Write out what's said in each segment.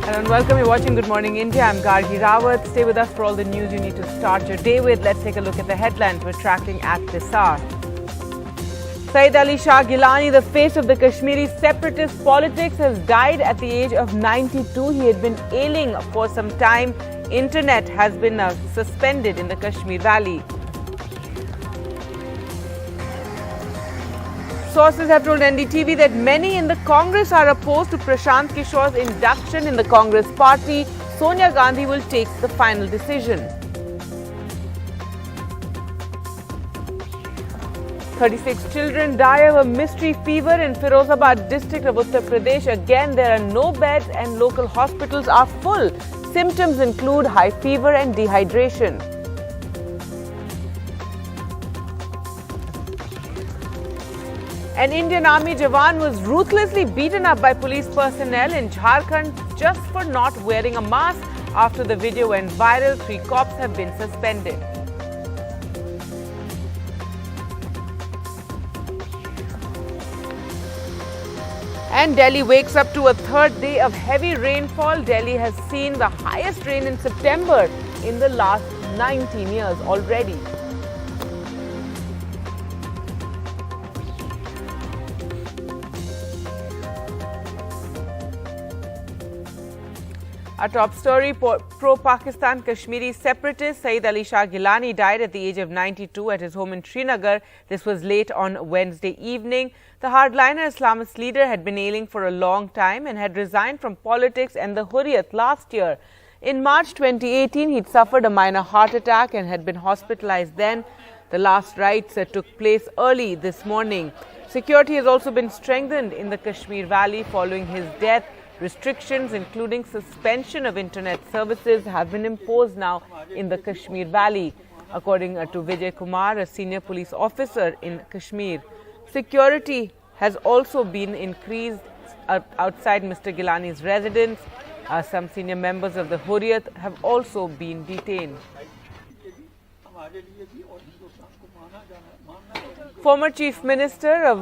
And welcome, you're watching Good Morning India. I'm Gargi Rawat. Stay with us for all the news you need to start your day with. Let's take a look at the headlines we're tracking at this hour. Syed Ali Shah Geelani, the face of the Kashmiri separatist politics, has died at the age of 92. He had been ailing for some time. Internet has been suspended in the Kashmir Valley. Sources have told NDTV that many in the Congress are opposed to Prashant Kishor's induction in the Congress party. Sonia Gandhi will take the final decision. 36 children die of a mystery fever in Firozabad district of Uttar Pradesh. Again, there are no beds and local hospitals are full. Symptoms include high fever and dehydration. An Indian Army Jawan was ruthlessly beaten up by police personnel in Jharkhand just for not wearing a mask. After the video went viral, 3 cops have been suspended. And Delhi wakes up to a third day of heavy rainfall. Delhi has seen the highest rain in September in the last 19 years already. Our top story, pro-Pakistan Kashmiri separatist Syed Ali Shah Geelani died at the age of 92 at his home in Srinagar. This was late on Wednesday evening. The hardliner Islamist leader had been ailing for a long time and had resigned from politics and the Hurriyat last year. In March 2018, he'd suffered a minor heart attack and had been hospitalized then. The last rites took place early this morning. Security has also been strengthened in the Kashmir Valley following his death. Restrictions, including suspension of internet services, have been imposed now in the Kashmir Valley, according to Vijay Kumar, a senior police officer in Kashmir. Security has also been increased outside Mr. Geelani's residence. Some senior members of the Hurriyat have also been detained. Former Chief Minister of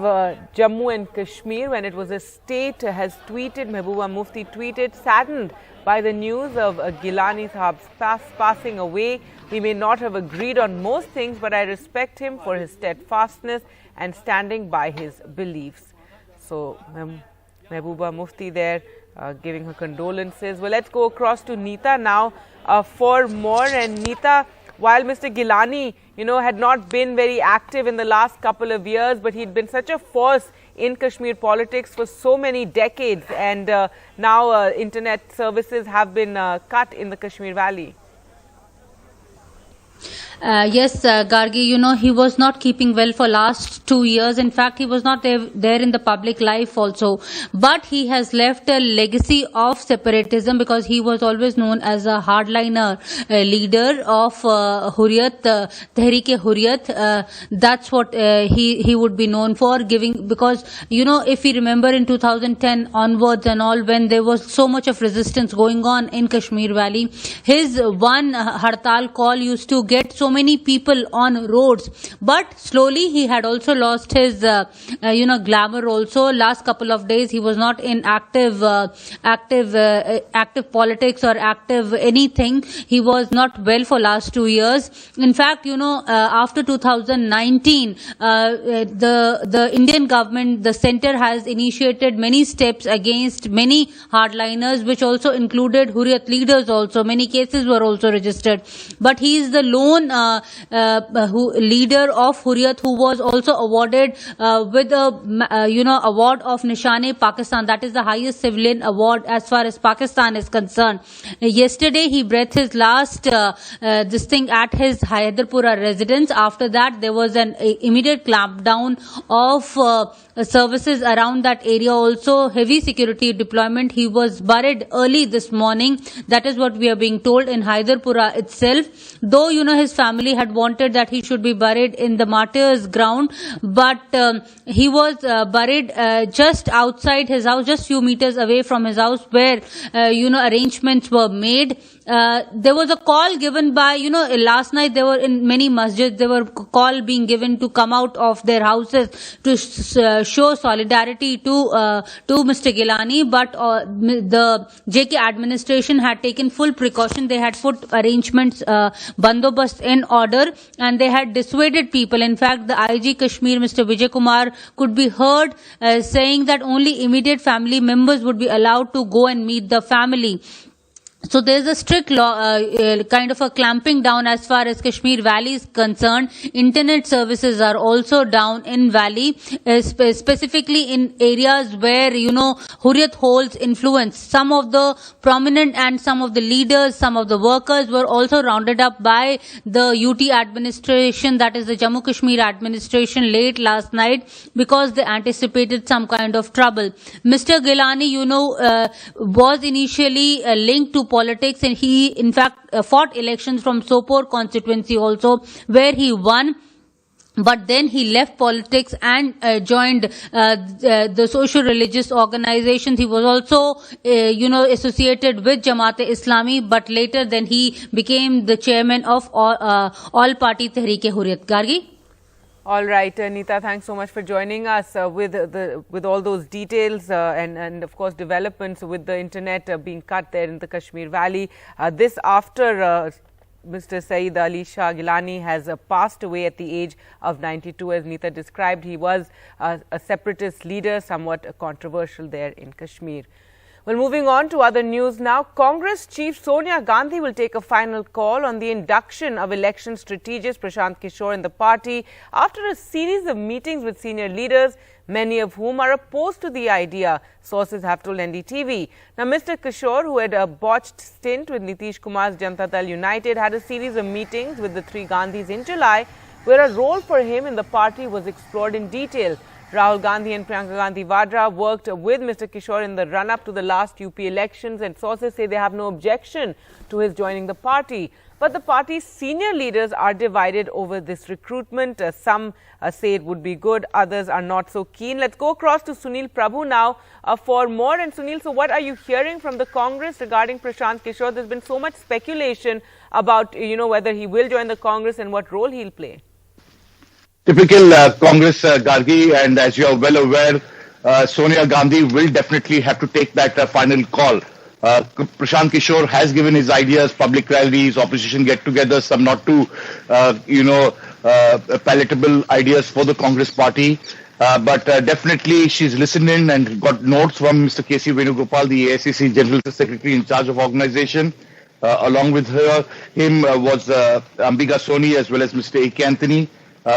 Jammu and Kashmir, when it was a state, has tweeted, Mehbooba Mufti tweeted, saddened by the news of Geelani Sahab's passing away. We may not have agreed on most things, but I respect him for his steadfastness and standing by his beliefs. So, Mehbooba Mufti there giving her condolences. Well, let's go across to Neeta now for more. And Neeta, while Mr. Geelani, had not been very active in the last couple of years, but he'd been such a force in Kashmir politics for so many decades, and now internet services have been cut in the Kashmir Valley. Yes, Gargi, he was not keeping well for last 2 years. In fact, he was not there in the public life also. But he has left a legacy of separatism because he was always known as a hardliner leader of Hurriyat, Tehreek-e Hurriyat. That's what he would be known for, because, if we remember in 2010 onwards and all, when there was so much of resistance going on in Kashmir Valley, his one hartal call used to get so many people on roads, but slowly he had also lost his glamour also. Last couple of days he was not in active politics or active anything. He was not well for last 2 years. In fact, after 2019, the Indian government, the center, has initiated many steps against many hardliners, which also included Hurriyat leaders also. Many cases were also registered, but he is the lone leader of Hurriyat who was also awarded with a award of Nishan-e-Pakistan. That is the highest civilian award as far as Pakistan is concerned. Yesterday he breathed his last this thing at his Hyderpura residence. After that there was an immediate clampdown of services around that area also, heavy security deployment. He was buried early this morning. That is what we are being told in Hyderpura itself. Though, his family family had wanted that he should be buried in the martyrs ground, but he was buried just outside his house, just few meters away from his house, where arrangements were made. There was a call given by, last night there were in many masjids, there were call being given to come out of their houses to show solidarity to Mr. Geelani, but the JK administration had taken full precaution. They had put arrangements, bandobast in order, and they had dissuaded people. In fact, the IG Kashmir, Mr. Vijay Kumar, could be heard saying that only immediate family members would be allowed to go and meet the family. So there is a strict law, kind of a clamping down as far as Kashmir Valley is concerned. Internet services are also down in Valley, specifically in areas where, Hurriyat holds influence. Some of the prominent and some of the leaders, some of the workers were also rounded up by the UT administration, that is the Jammu Kashmir administration, late last night because they anticipated some kind of trouble. Mr. Geelani, was initially linked to politics, and he in fact fought elections from Sopore constituency also, where he won. But then he left politics and joined the social religious organizations. He was also, associated with Jamaat-e-Islami, but later then he became the chairman of All Party Tehreek-e-Hurriyat. Gargi? All right, Neeta, thanks so much for joining us with all those details and of course developments with the internet being cut there in the Kashmir Valley. This after Mr. Syed Ali Shah Geelani has passed away at the age of 92, as Neeta described. He was a separatist leader, somewhat controversial there in Kashmir. Well, moving on to other news now. Congress Chief Sonia Gandhi will take a final call on the induction of election strategist Prashant Kishor in the party after a series of meetings with senior leaders, many of whom are opposed to the idea, sources have told NDTV. Now, Mr. Kishor, who had a botched stint with Nitish Kumar's Janata Dal United, had a series of meetings with the three Gandhis in July, where a role for him in the party was explored in detail. Rahul Gandhi and Priyanka Gandhi Vadra worked with Mr. Kishor in the run-up to the last UP elections, and sources say they have no objection to his joining the party. But the party's senior leaders are divided over this recruitment. Some say it would be good, others are not so keen. Let's go across to Sunil Prabhu now for more. And Sunil, so what are you hearing from the Congress regarding Prashant Kishor? There's been so much speculation about, whether he will join the Congress and what role he'll play. Typical Congress, Gargi, and as you are well aware, Sonia Gandhi will definitely have to take that final call. Prashant Kishor has given his ideas, public rallies, opposition get-togethers, some not too, palatable ideas for the Congress party. But definitely she's listened in and got notes from Mr. K.C. Venugopal, the AICC General Secretary in charge of organization. Along with him was Ambika Soni as well as Mr. A.K. Anthony.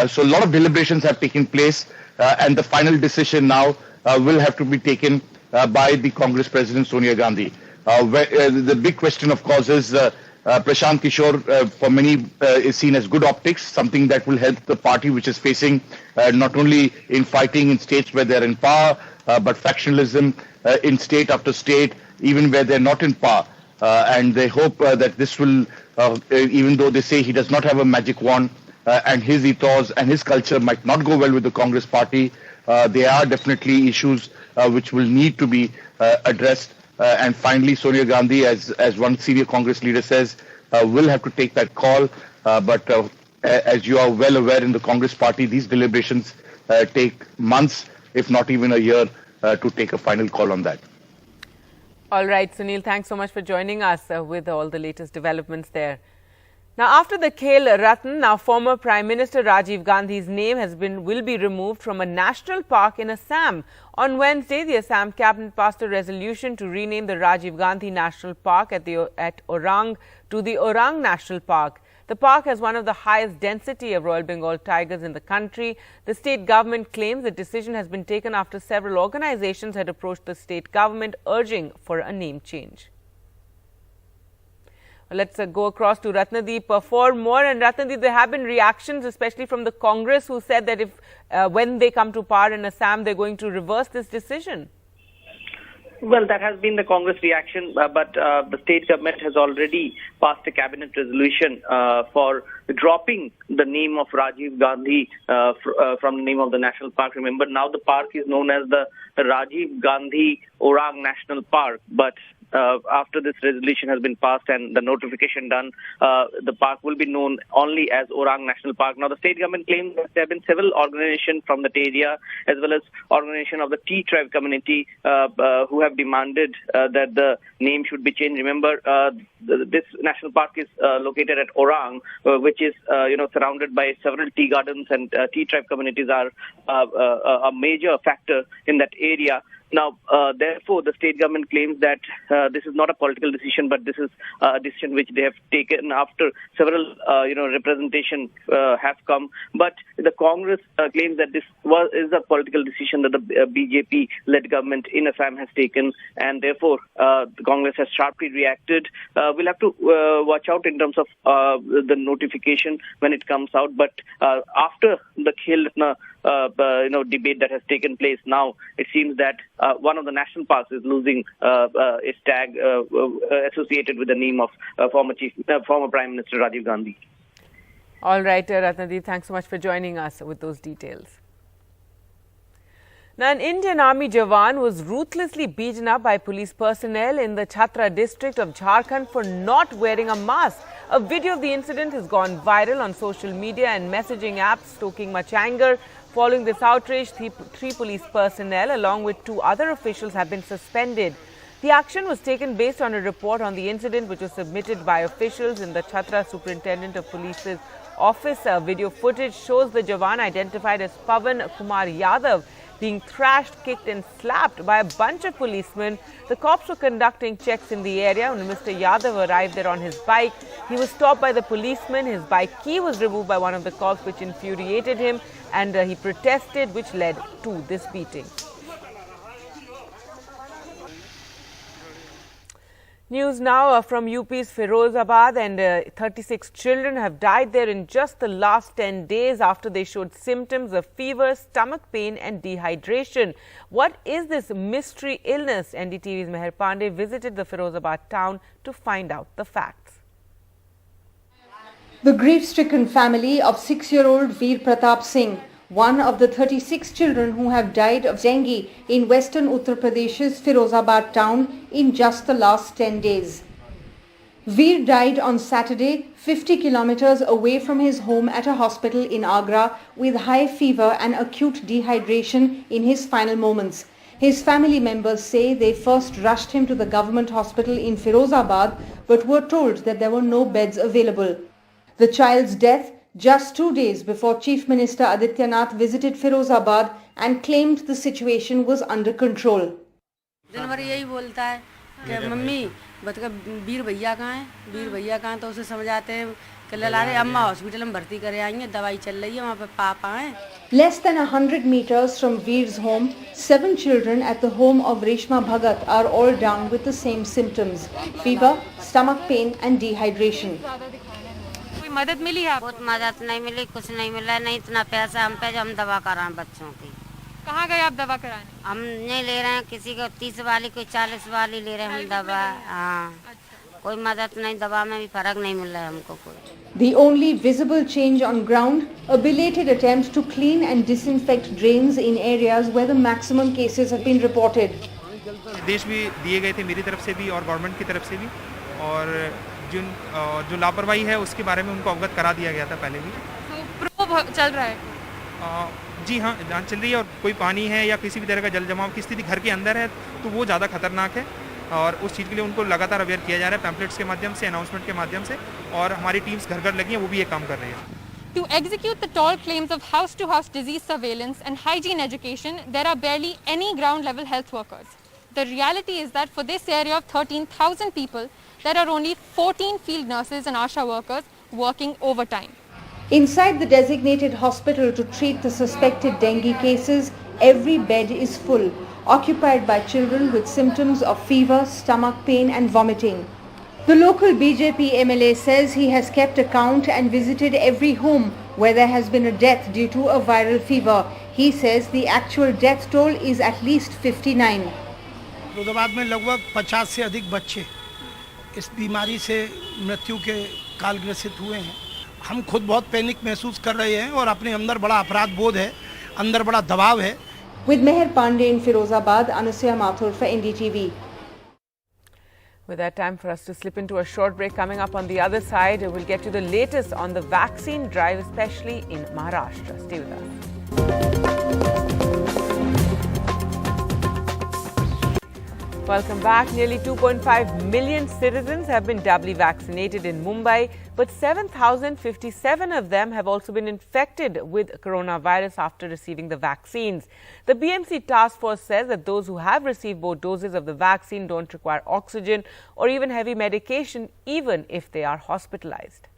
So a lot of deliberations have taken place, and the final decision now will have to be taken by the Congress President Sonia Gandhi. The big question, of course, is Prashant Kishor, for many, is seen as good optics, something that will help the party, which is facing not only in fighting in states where they're in power, but factionalism in state after state, even where they're not in power. And they hope that this will, even though they say he does not have a magic wand, and his ethos and his culture might not go well with the Congress party, there are definitely issues which will need to be addressed. And finally, Sonia Gandhi, as one senior Congress leader says, will have to take that call. But as you are well aware, in the Congress party, these deliberations take months, if not even a year, to take a final call on that. All right, Sunil, thanks so much for joining us with all the latest developments there. Now, after the Khel Ratna, now former Prime Minister Rajiv Gandhi's name will be removed from a national park in Assam. On Wednesday, the Assam cabinet passed a resolution to rename the Rajiv Gandhi National Park at Orang to the Orang National Park. The park has one of the highest density of Royal Bengal tigers in the country. The state government claims the decision has been taken after several organizations had approached the state government urging for a name change. Let's go across to Ratnadeep for more. And Ratnadeep, there have been reactions, especially from the Congress, who said that if when they come to power in Assam, they're going to reverse this decision. Well, that has been the Congress reaction, but the state government has already passed a cabinet resolution for dropping the name of Rajiv Gandhi from the name of the national park. Remember, now the park is known as the Rajiv Gandhi Orang National Park, but after this resolution has been passed and the notification done, the park will be known only as Orang National Park. Now, the state government claims that there have been several organizations from that area, as well as organization of the T tribe community, who have demanded that the name should be changed. Remember, this national park is located at Orang, which is surrounded by several tea gardens, and T tribe communities are a major factor in that area. Now, therefore, the state government claims that this is not a political decision, but this is a decision which they have taken after several, representation have come. But the Congress claims that this is a political decision that the BJP-led government in Assam has taken, and therefore, the Congress has sharply reacted. We'll have to watch out in terms of the notification when it comes out. But after the Khel Ratna debate that has taken place, now it seems that one of the national parks is losing its tag associated with the name of former Prime Minister Rajiv Gandhi. All right, Ratnadeep, thanks so much for joining us with those details. Now, an Indian Army Jawan was ruthlessly beaten up by police personnel in the Chhatra district of Jharkhand for not wearing a mask. A video of the incident has gone viral on social media and messaging apps, stoking much anger. Following this outrage, three police personnel along with 2 other officials have been suspended. The action was taken based on a report on the incident which was submitted by officials in the Chhatra Superintendent of Police's office. Video footage shows the Jawan identified as Pavan Kumar Yadav being thrashed, kicked and slapped by a bunch of policemen. The cops were conducting checks in the area when Mr. Yadav arrived there on his bike. He was stopped by the policeman. His bike key was removed by one of the cops, which infuriated him, and he protested, which led to this beating. News now from UP's Firozabad, and 36 children have died there in just the last 10 days after they showed symptoms of fever, stomach pain and dehydration. What is this mystery illness? NDTV's Meher Pandey visited the Firozabad town to find out the facts. The grief-stricken family of 6-year-old Veer Pratap Singh, one of the 36 children who have died of dengue in western Uttar Pradesh's Firozabad town in just the last 10 days. Veer died on Saturday, 50 kilometers away from his home at a hospital in Agra with high fever and acute dehydration in his final moments. His family members say they first rushed him to the government hospital in Firozabad but were told that there were no beds available. The child's death just 2 days before Chief Minister Adityanath visited Firozabad and claimed the situation was under control. दिन भर यही बोलता है कि mummy बतका वीर भैया कहाँ हैं, वीर भैया कहाँ, तो उसे समझाते हैं कि ललारे अम्मा हॉस्पिटल में भर्ती करे आई हैं, दवाई चल रही है, वहाँ पे पापा हैं. Less than 100 meters from Veer's home, 7 children at the home of Reshma Bhagat are all down with the same symptoms: fever, stomach pain and dehydration. मदद मिली है? बहुत मदद नहीं मिली, कुछ नहीं मिला, नहीं इतना पैसा हम पे जो हम दवा कराएं बच्चों की. कहाँ गए आप दवा कराने? हम नहीं ले रहे हैं, किसी को 30 वाली कोई 40 वाली ले रहे हैं हम दवा. हाँ, कोई मदद नहीं, दवा में भी फर्क नहीं मिल रहा है हमको कोई. The only visible change on ground, a belated attempt to clean and disinfect drains in areas where the maximum cases have been reported. निर्देश भी दिए गए थे मेरी तरफ से भी और गवर्नमेंट की तरफ से भी, और जो लापरवाही है उसके बारे में उनको अवगत करा दिया गया था पहले भी. तो प्रोब चल रहा है? जी हाँ, जांच चल रही है, और कोई पानी है या किसी भी तरह का जल जमाव की स्थिति घर के अंदर है तो वो ज़्यादा खतरनाक है, और उस चीज़ के लिए उनको लगातार अवेयर किया जा रहा है पैम्पलेट्स के माध्यम से, अनाउंसमेंट के माध्यम से, और हमारी टीम्स घर घर लगी हैं, वो भी ये काम कर रही है. To execute the tall claims of house-to-house disease surveillance and hygiene education, there are barely any ground-level health workers. The reality is that for this area of 13,000 people, there are only 14 field nurses and ASHA workers working overtime. Inside the designated hospital to treat the suspected dengue cases, every bed is full, occupied by children with symptoms of fever, stomach pain and vomiting. The local BJP MLA says he has kept account and visited every home where there has been a death due to a viral fever. He says the actual death toll is at least 59. Firozabad में लगभग 50 से अधिक बच्चे इस बीमारी से मृत्यु के काल ग्रसित हुए हैं। हम खुद बहुत पैनिक महसूस कर रहे हैं और अपने अंदर बड़ा अपराध बोध है, अंदर बड़ा दबाव है। With Meher Pandey in Firozabad, Anusuya Mathur for NDTV. With that, time for us to slip into a short break. Coming up on the other side, we'll get you the latest on the vaccine drive, especially in Maharashtra. Stay with us. Welcome back. Nearly 2.5 million citizens have been doubly vaccinated in Mumbai, but 7,057 of them have also been infected with coronavirus after receiving the vaccines. The BMC task force says that those who have received both doses of the vaccine don't require oxygen or even heavy medication, even if they are hospitalized.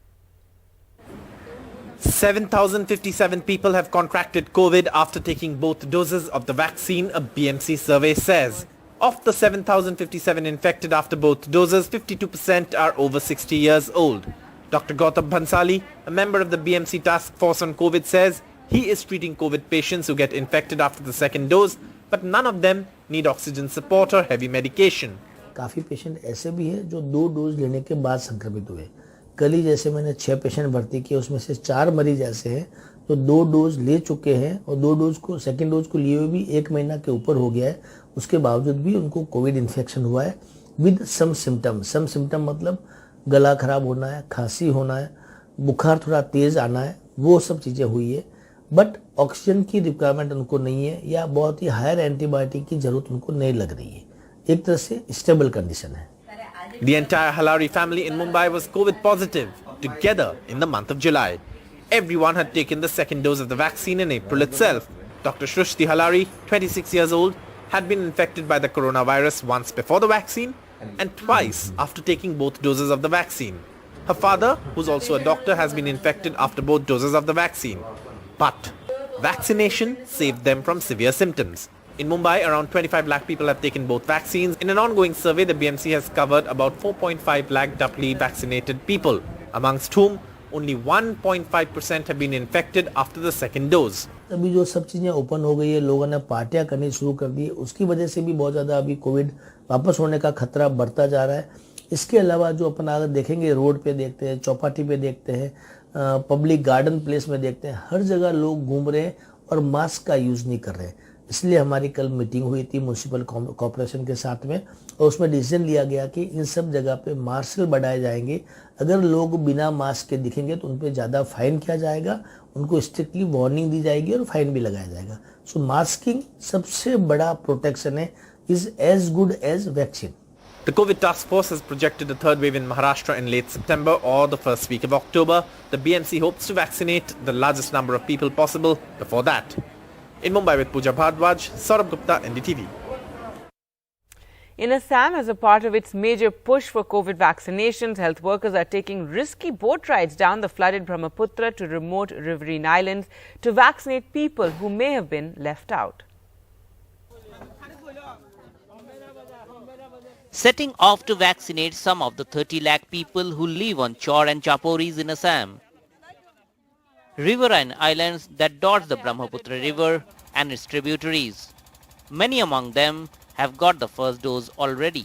7,057 people have contracted COVID after taking both doses of the vaccine, a BMC survey says. Of the 7,057 infected after both doses, 52% are over 60 years old. Dr. Gautam Bhansali, a member of the BMC task force on COVID, says he is treating COVID patients who get infected after the second dose, but none of them need oxygen support or heavy medication. काफ़ी patient ऐसे भी हैं जो 2 dose लेने के बाद संक्रमित हुए। कल ही जैसे मैंने 6 पेशेंट भर्ती किए, उसमें से 4 मरीज ऐसे हैं जो 2 डोज ले चुके हैं और 2 डोज को सेकेंड डोज को लिए हुए भी 1 महीना के ऊपर हो गया है। उसके बावजूद भी उनको कोविड इन्फेक्शन हुआ है विद सम सिम्टम मतलब गला खराब होना है, खांसी होना है, बुखार थोड़ा तेज आना है, वो सब चीज़ें हुई है। बट ऑक्सीजन की रिक्वायरमेंट उनको नहीं है या बहुत ही हायर एंटीबायोटिक की जरूरत उनको नहीं लग रही है। एक तरह से स्टेबल कंडीशन है। The entire Halari family in Mumbai was COVID positive together in the month of July. Everyone had taken the second dose of the vaccine in April itself. Dr. Shrishti Halari, 26 years old, had been infected by the coronavirus once before the vaccine and twice after taking both doses of the vaccine. Her father, who's also a doctor, has been infected after both doses of the vaccine. But vaccination saved them from severe symptoms. In Mumbai, around 25 lakh people have taken both vaccines. In an ongoing survey, the BMC has covered about 4.5 lakh doubly vaccinated people, amongst whom only 1.5% have been infected after the second dose. अभी जो सब चीज़ें open हो गई है, लोगों ने पार्टियां करनी शुरू कर दी है, उसकी वजह से भी बहुत ज़्यादा अभी कोविड वापस होने का खतरा बढ़ता जा रहा है। इसके अलावा जो अपन अगर देखेंगे, रोड पे देखते हैं, चौपाटी पे देखते हैं, पब्लिक गार्डन प्लेस में देखते हैं, हर जगह लोग घूम रहे हैं और मास्क का यूज़ नहीं कर रहे हैं। इसलिए हमारी कल मीटिंग हुई थी म्यूनसिपल कॉर्पोरेशन के साथ में और उसमें डिसीजन लिया गया कि इन सब जगह पे मार्शल बढ़ाए जाएंगे। अगर लोग बिना मास्क के दिखेंगे तो उन पे ज़्यादा फाइन किया जाएगा, उनको स्ट्रिक्टली वार्निंग दी जाएगी और फाइन भी लगाया जाएगा। सो मास्किंग सबसे बड़ा प्रोटेक्शन है, is as good as vaccine. The COVID task force has projected a third wave in Maharashtra in late September or the first week of October. The BMC hopes to vaccinate the largest number of people possible before that. In Mumbai with Pooja Bhardwaj, Saurabh Gupta, NDTV. In Assam, as a part of its major push for COVID vaccinations, health workers are taking risky boat rides down the flooded Brahmaputra to remote riverine islands to vaccinate people who may have been left out. Setting off to vaccinate some of the 30 lakh people who live on Chor and Chaporis in Assam. Riverine islands that dot the Brahmaputra river and its tributaries. Many among them have got the first dose already.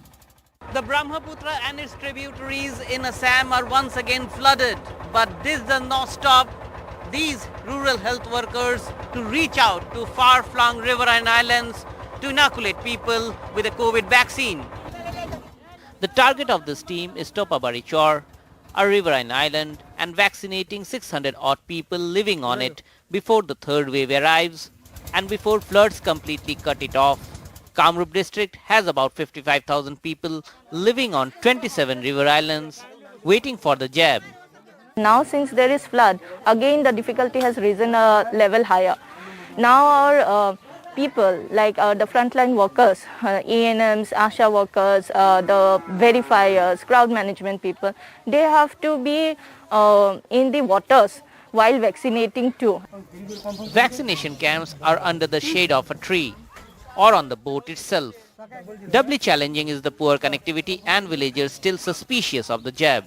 The Brahmaputra and its tributaries in Assam are once again flooded, but this does not stop these rural health workers to reach out to far-flung riverine islands to inoculate people with a COVID vaccine. The target of this team is Topabari Chor, a riverine island, and vaccinating 600-odd people living on it before the third wave arrives and before floods completely cut it off. Kamrup district has about 55,000 people living on 27 river islands waiting for the jab. Now since there is flood, again the difficulty has risen a level higher. Now our people like the frontline workers, ANMs, ASHA workers, the verifiers, crowd management people, they have to be in the waters while vaccinating too. Vaccination camps are under the shade of a tree or on the boat itself. Doubly challenging is the poor connectivity and villagers still suspicious of the jab.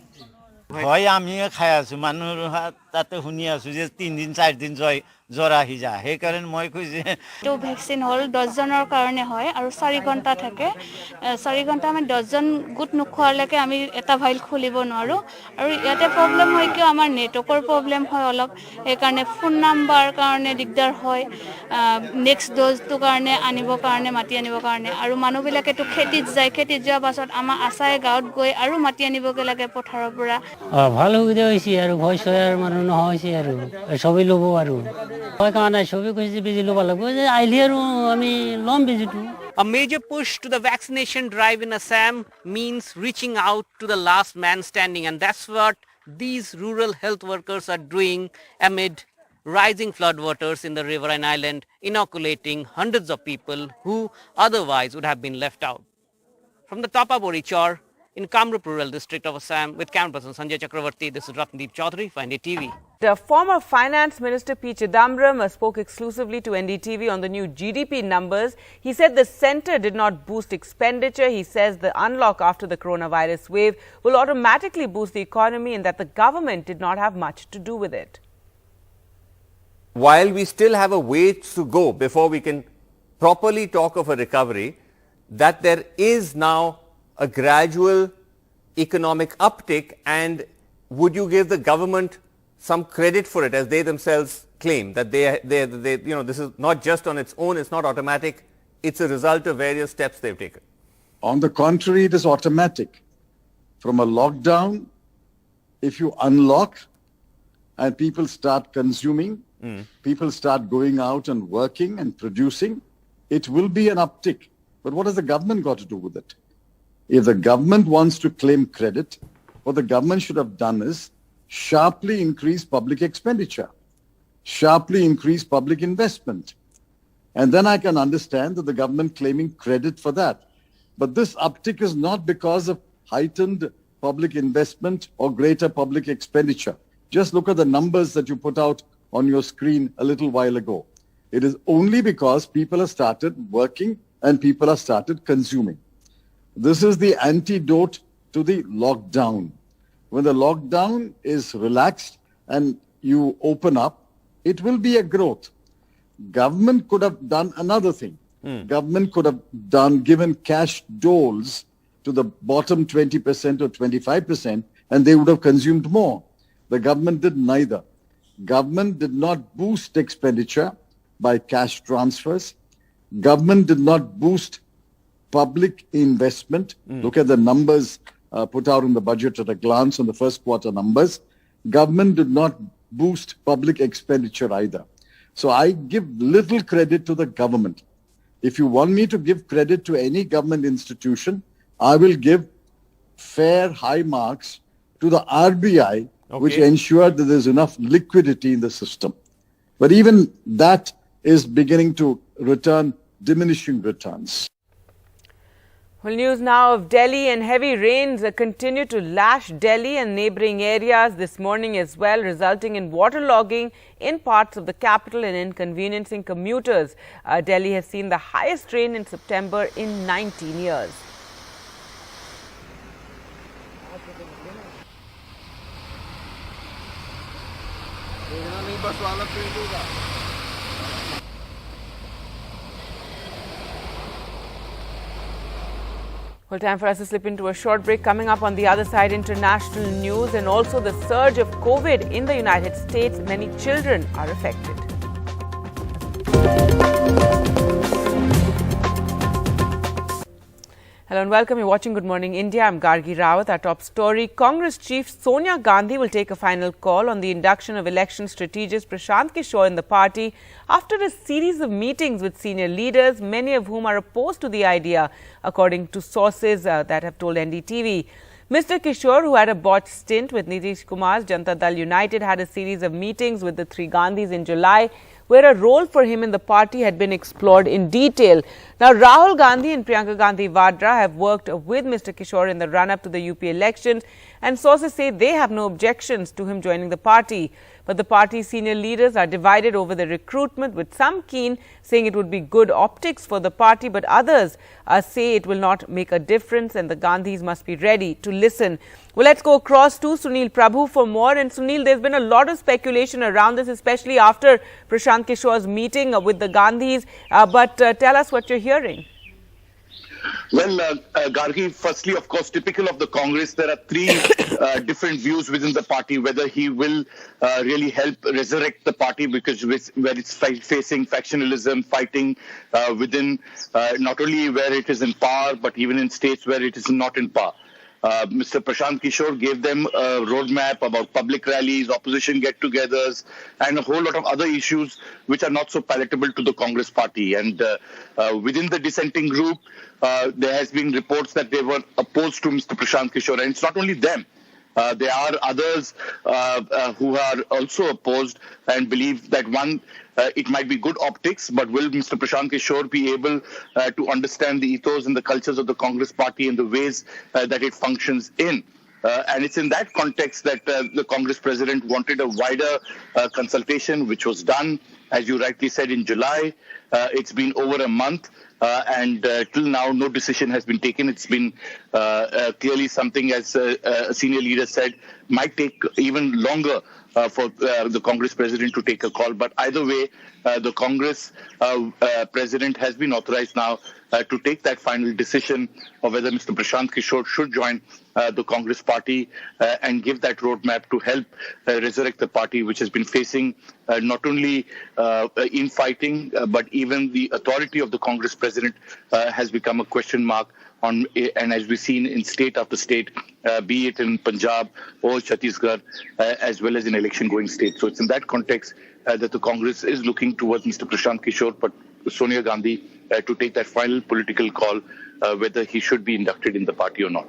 তাতে শুনি আছোঁ যে 3 দিন 4 দিন জ্বৰ আহি যায় সেইকাৰণে মই কৈছে তো ভ্যাকচিন হল 10 জনৰ কাৰণে হয় আৰু 4 ঘণ্টা থাকে 4 ঘণ্টা আমি 10 জন গুট নোখোৱালৈকে আমি এটা ফাইল খুলিব নোৱাৰো আৰু ইয়াতে প্ৰবলেম হয় কি আমাৰ নেটৱৰ্কৰ প্ৰবলেম হয় অলপ সেইকাৰণে ফোন নাম্বাৰ কাৰণে দিগদাৰ হয় নেক্সট ড'জটো কাৰণে আনিবৰ কাৰণে মাতি আনিবৰ কাৰণে আৰু মানুহবিলাকে তো খেতিত যায় খেতিত যোৱাৰ পাছত আমাৰ আছাই গাঁৱত গৈ আৰু মাতি আনিবগে লাগে পথাৰৰ পৰা ভাল সুবিধা হৈছে আৰু ভয় ছয় আৰু মানুহ নহৈছে আৰু সবেই ল'ব আৰু হয় কাৰণে সবেই কৈছে বেজি ল'ব লাগিব যে আইলি আৰু আমি ল'ম বেজিটো A major push to the vaccination drive in Assam means reaching out to the last man standing, and that's what these rural health workers are doing amid rising floodwaters in the riverine island, inoculating hundreds of people who otherwise would have been left out. From the Tapabori Chor in Kamrup rural district of Assam, with camera person Sanjay Chakravarti, this is Ratnadeep Chaudhary for NDTV. The former Finance Minister P. Chidambaram spoke exclusively to NDTV on the new GDP numbers. He said the centre did not boost expenditure. He says the unlock after the coronavirus wave will automatically boost the economy and that the government did not have much to do with it. While we still have a way to go before we can properly talk of a recovery, that there is now a gradual economic uptick, and would you give the government some credit for it, as they themselves claim that they you know, this is not just on its own, it's not automatic, it's a result of various steps they've taken? On the contrary, it is automatic. From a lockdown, if you unlock and people start consuming, people start going out and working and producing, it will be an uptick. But what has the government got to do with it? If the government wants to claim credit, what the government should have done is sharply increase public expenditure, sharply increase public investment. And then I can understand that the government claiming credit for that. But this uptick is not because of heightened public investment or greater public expenditure. Just look at the numbers that you put out on your screen a little while ago. It is only because people have started working and people have started consuming. This is the antidote to the lockdown. When the lockdown is relaxed and you open up, it will be a growth. Government could have done another thing. Government could have given cash doles to the bottom 20% or 25%, and they would have consumed more. The government did neither. Government did not boost expenditure by cash transfers. Government did not boost public investment. Look at the numbers put out in the budget at a glance on the first quarter numbers. Government did not boost public expenditure either. So I give little credit to the government. If you want me to give credit to any government institution, I will give fair high marks to the RBI, which ensured that there's enough liquidity in the system. But even that is beginning to return diminishing returns. Well, news now of Delhi, and heavy rains continue to lash Delhi and neighbouring areas this morning as well, resulting in waterlogging in parts of the capital and inconveniencing commuters. Delhi has seen the highest rain in September in 19 years. Well, time for us to slip into a short break. Coming up on the other side, international news and also the surge of COVID in the United States. Many children are affected. Hello and welcome. You're watching Good Morning India. I'm Gargi Rawat. Our top story: Congress Chief Sonia Gandhi will take a final call on the induction of election strategist Prashant Kishor in the party after a series of meetings with senior leaders, many of whom are opposed to the idea, according to sources that have told NDTV. Mr. Kishor, who had a botched stint with Nitish Kumar's Janata Dal United, had a series of meetings with the three Gandhis in July, where a role for him in the party had been explored in detail. Now, Rahul Gandhi and Priyanka Gandhi Vadra have worked with Mr. Kishor in the run-up to the UP elections, and sources say they have no objections to him joining the party. But the party's senior leaders are divided over the recruitment, with some keen saying it would be good optics for the party, but others say it will not make a difference and the Gandhis must be ready to listen. Well, let's go across to Sunil Prabhu for more. And Sunil, there's been a lot of speculation around this, especially after Prashant Kishor's meeting with the Gandhis. But tell us what you're hearing. Well, Gargi, firstly, of course, typical of the Congress, there are three different views within the party, whether he will really help resurrect the party because where it's facing factionalism, fighting within not only where it is in power, but even in states where it is not in power. Mr. Prashant Kishor gave them a roadmap about public rallies, opposition get-togethers, and a whole lot of other issues which are not so palatable to the Congress party. And within the dissenting group, there has been reports that they were opposed to Mr. Prashant Kishor. And it's not only them. There are others who are also opposed and believe that it might be good optics, but will Mr. Prashant Kishor be able to understand the ethos and the cultures of the Congress party and the ways that it functions in? And it's in that context that the Congress president wanted a wider consultation, which was done, as you rightly said, in July. It's been over a month. And till now, no decision has been taken. It's been clearly something, as a senior leader said, might take even longer for the Congress president to take a call. But either way, the Congress president has been authorized now to take that final decision of whether Mr. Prashant Kishor should join the Congress party and give that roadmap to help resurrect the party, which has been facing not only infighting, but even the authority of the Congress president has become a question mark on, and as we've seen in state after state, be it in Punjab or Chhattisgarh, as well as in election-going states. So it's in that context that the Congress is looking towards Mr. Prashant Kishor, but Sonia Gandhi to take that final political call whether he should be inducted in the party or not.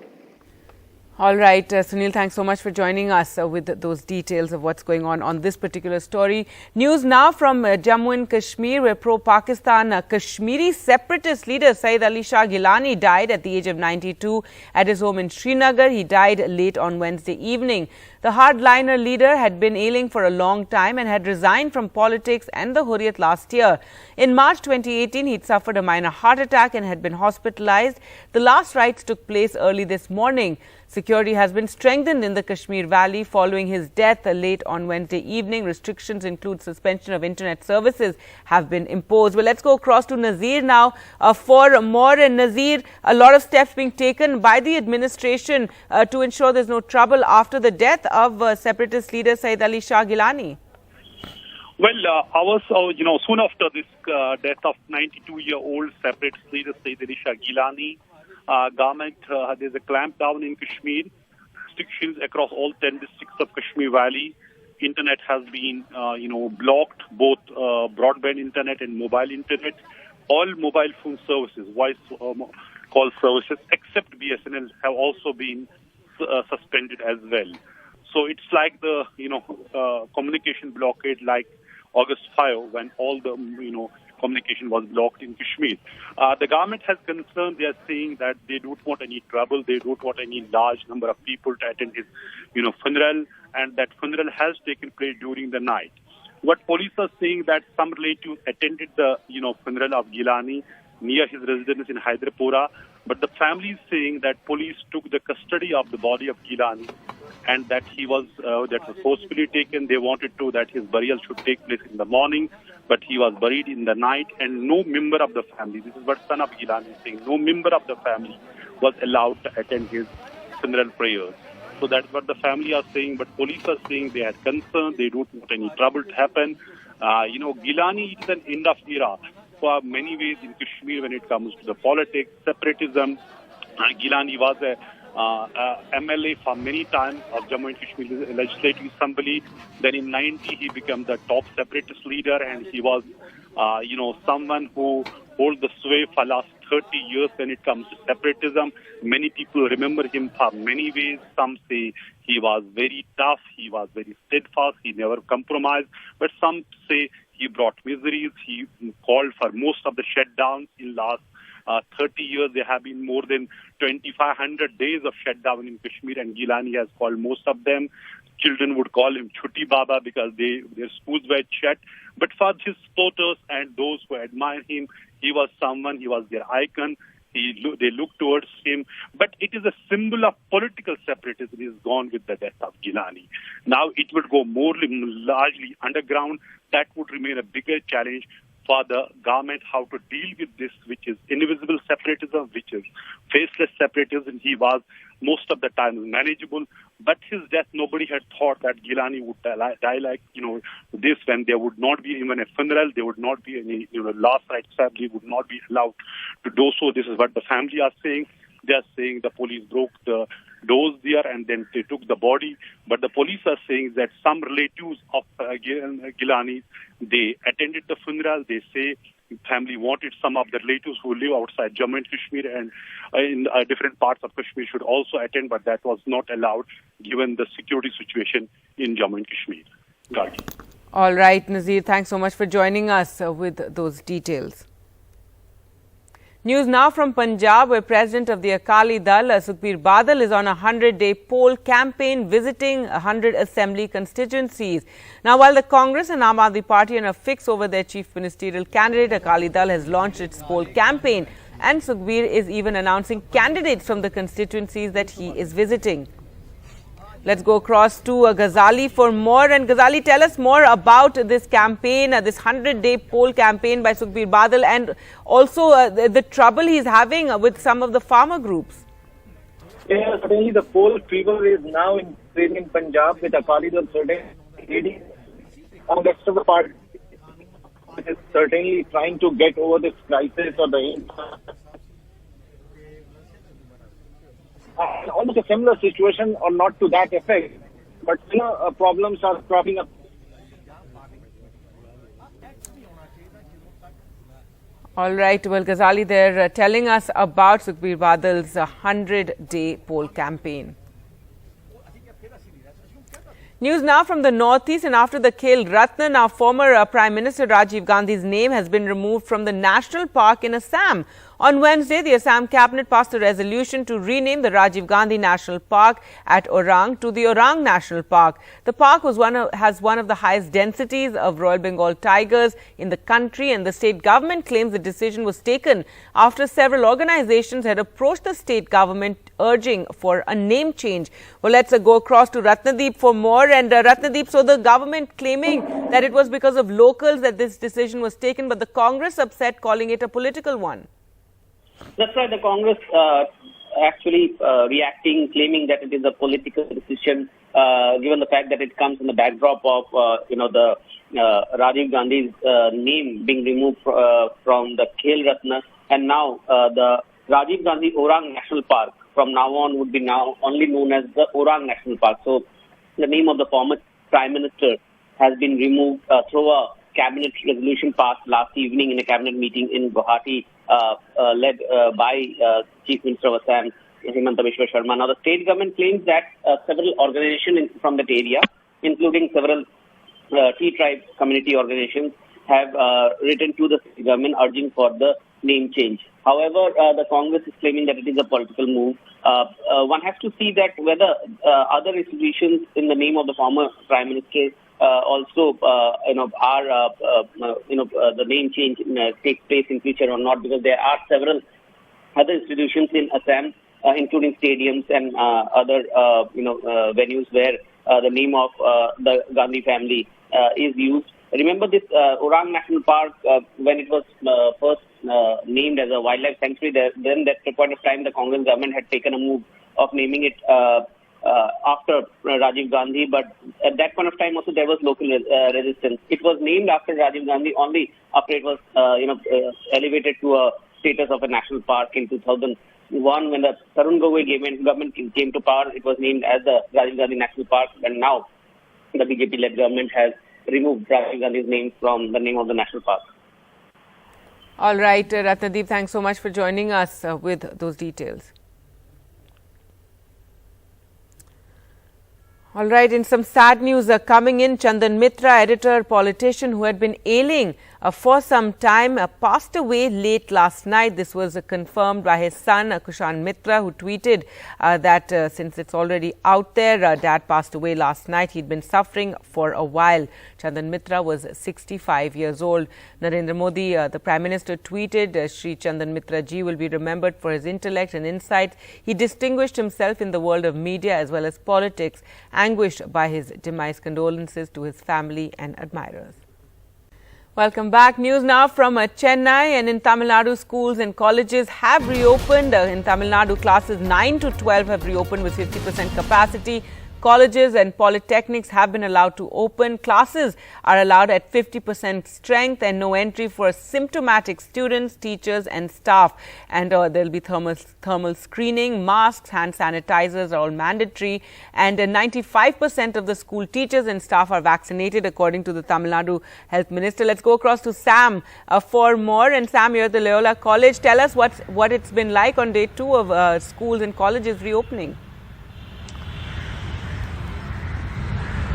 All right, Sunil, thanks so much for joining us with those details of what's going on this particular story. News now from Jammu and Kashmir, where pro-Pakistan Kashmiri separatist leader Syed Ali Shah Geelani died at the age of 92 at his home in Srinagar. He died late on Wednesday evening. The hardliner leader had been ailing for a long time and had resigned from politics and the Hurriyat last year. In March 2018, he'd suffered a minor heart attack and had been hospitalized. The last rites took place early this morning. Security has been strengthened in the Kashmir Valley following his death late on Wednesday evening. Restrictions include suspension of internet services have been imposed. Well, let's go across to Nazir now for more. And Nazir, a lot of steps being taken by the administration to ensure there's no trouble after the death of separatist leader Syed Ali Shah Geelani. Well, soon after this death of 92-year-old separatist leader Syed Ali Shah Geelani, government, there's a clampdown in Kashmir, restrictions across all 10 districts of Kashmir Valley. Internet has been, blocked, both broadband internet and mobile internet. All mobile phone services, voice call services, except BSNL, have also been suspended as well. So it's like the, communication blockade like August 5 when all the, communication was blocked in Kashmir. The government has concern. They are saying that they don't want any trouble. They don't want any large number of people to attend his, funeral, and that funeral has taken place during the night. What police are saying that some relatives attended the, funeral of Geelani near his residence in Hyderpura, but the family is saying that police took the custody of the body of Geelani and that he was forcefully taken. They wanted that his burial should take place in the morning, but he was buried in the night, and no member of the family, this is what son of Geelani is saying, no member of the family was allowed to attend his funeral prayers. So that's what the family are saying, but police are saying they had concern, they don't want any trouble to happen. Geelani is an end of era for many ways in Kashmir when it comes to the politics, separatism. Geelani was a MLA for many times of Jammu and Kashmir Legislative Assembly. Then in 90 he became the top separatist leader, and he was, someone who hold the sway for last 30 years when it comes to separatism. Many people remember him for many ways. Some say he was very tough, he was very steadfast, he never compromised. But some say he brought miseries. He called for most of the shutdowns in last 30 years. There have been more than 2,500 days of shutdown in Kashmir, and Geelani has called most of them. children would call him Chutti Baba because their schools were shut. But for his supporters and those who admire him, he was their icon. They look towards him. But it is a symbol of political separatism. He is gone with the death of Geelani. Now it would go more largely underground. That would remain a bigger challenge for the government, how to deal with this, which is invisible separatism, which is faceless separatism. He was most of the time manageable, but his death, nobody had thought that Geelani would die like, this, when there would not be even a funeral, there would not be any, last rites family would not be allowed to do so. This is what the family are saying. They are saying the police broke the doors there and then they took the body. But the police are saying that some relatives of Geelani, they attended the funeral. They say family wanted some of the relatives who live outside Jammu and Kashmir and in different parts of Kashmir should also attend, but that was not allowed given the security situation in Jammu and Kashmir. Gandhi. All right, Nazir, thanks so much for joining us with those details. News now from Punjab, where President of the Akali Dal, Sukhbir Badal, is on a 100-day poll campaign visiting 100 assembly constituencies. Now, while the Congress and Aam Aadmi Party are in a fix over their chief ministerial candidate, Akali Dal has launched its poll campaign, and Sukhbir is even announcing candidates from the constituencies that he is visiting. Let's go across to Ghazali for more. And Ghazali, tell us more about this campaign, this 100-day poll campaign by Sukhbir Badal, and also the trouble he's having with some of the farmer groups. Yeah, certainly the poll fever is now in Punjab with Akali Dal leading on the rest of the party, which is certainly trying to get over this crisis or the almost a similar situation, or not to that effect, but problems are cropping up. All right, well, Ghazali, they're telling us about Sukhbir Badal's 100-day poll campaign. News now from the northeast, and after the Khel Ratna, now former Prime Minister Rajiv Gandhi's name has been removed from the national park in Assam. On Wednesday, the Assam cabinet passed a resolution to rename the Rajiv Gandhi National Park at Orang to the Orang National Park. The park has one of the highest densities of Royal Bengal tigers in the country, and the state government claims the decision was taken after several organizations had approached the state government urging for a name change. Well, let's go across to Ratnadeep for more. And Ratnadeep, so the government claiming that it was because of locals that this decision was taken, but the Congress upset, calling it a political one. That's right. The Congress actually reacting, claiming that it is a political decision, given the fact that it comes in the backdrop of the Rajiv Gandhi's name being removed from the Khel Ratna, and now the Rajiv Gandhi Orang National Park from now on would be now only known as the Orang National Park. So the name of the former Prime Minister has been removed through a cabinet resolution passed last evening in a cabinet meeting in Guwahati, led by Chief Minister of Assam, Himanta Biswa Sharma. Now, the state government claims that several organizations from that area, including several tea tribe community organizations, have written to the state government urging for the name change. However, the Congress is claiming that it is a political move. One has to see that whether other institutions in the name of the former Prime Minister also the name change takes place in future or not, because there are several other institutions in Assam, including stadiums and other venues where the name of the Gandhi family is used. Remember this Orang National Park, when it was first named as a wildlife sanctuary, then at the point of time the Congress government had taken a move of naming it after Rajiv Gandhi, but at that point of time also there was local resistance. It was named after Rajiv Gandhi only after it was elevated to a status of a national park in 2001 when the Tarun Gogoi government came to power. It was named as the Rajiv Gandhi National Park, and now the BJP-led government has removed Rajiv Gandhi's name from the name of the national park. All right, Ratnadeep, thanks so much for joining us with those details. All right, in some sad news coming in, Chandan Mitra, editor, politician who had been ailing for some time, passed away late last night. This was confirmed by his son, Prashant Mitra, who tweeted that since it's already out there, Dad passed away last night. He'd been suffering for a while. Chandan Mitra was 65 years old. Narendra Modi, the Prime Minister, tweeted, Shri Chandan Mitra ji will be remembered for his intellect and insight. He distinguished himself in the world of media as well as politics. Anguished by his demise, condolences to his family and admirers. Welcome back. News now from Chennai, and in Tamil Nadu, schools and colleges have reopened. In Tamil Nadu, classes 9 to 12 have reopened with 50% capacity. Colleges and polytechnics have been allowed to open. Classes are allowed at 50% strength and no entry for symptomatic students, teachers and staff. And there will be thermal screening, masks, hand sanitizers are all mandatory. And 95% of the school teachers and staff are vaccinated, according to the Tamil Nadu Health Minister. Let's go across to Sam for more. And Sam, you're at the Loyola College. Tell us what it's been like on day 2 of schools and colleges reopening.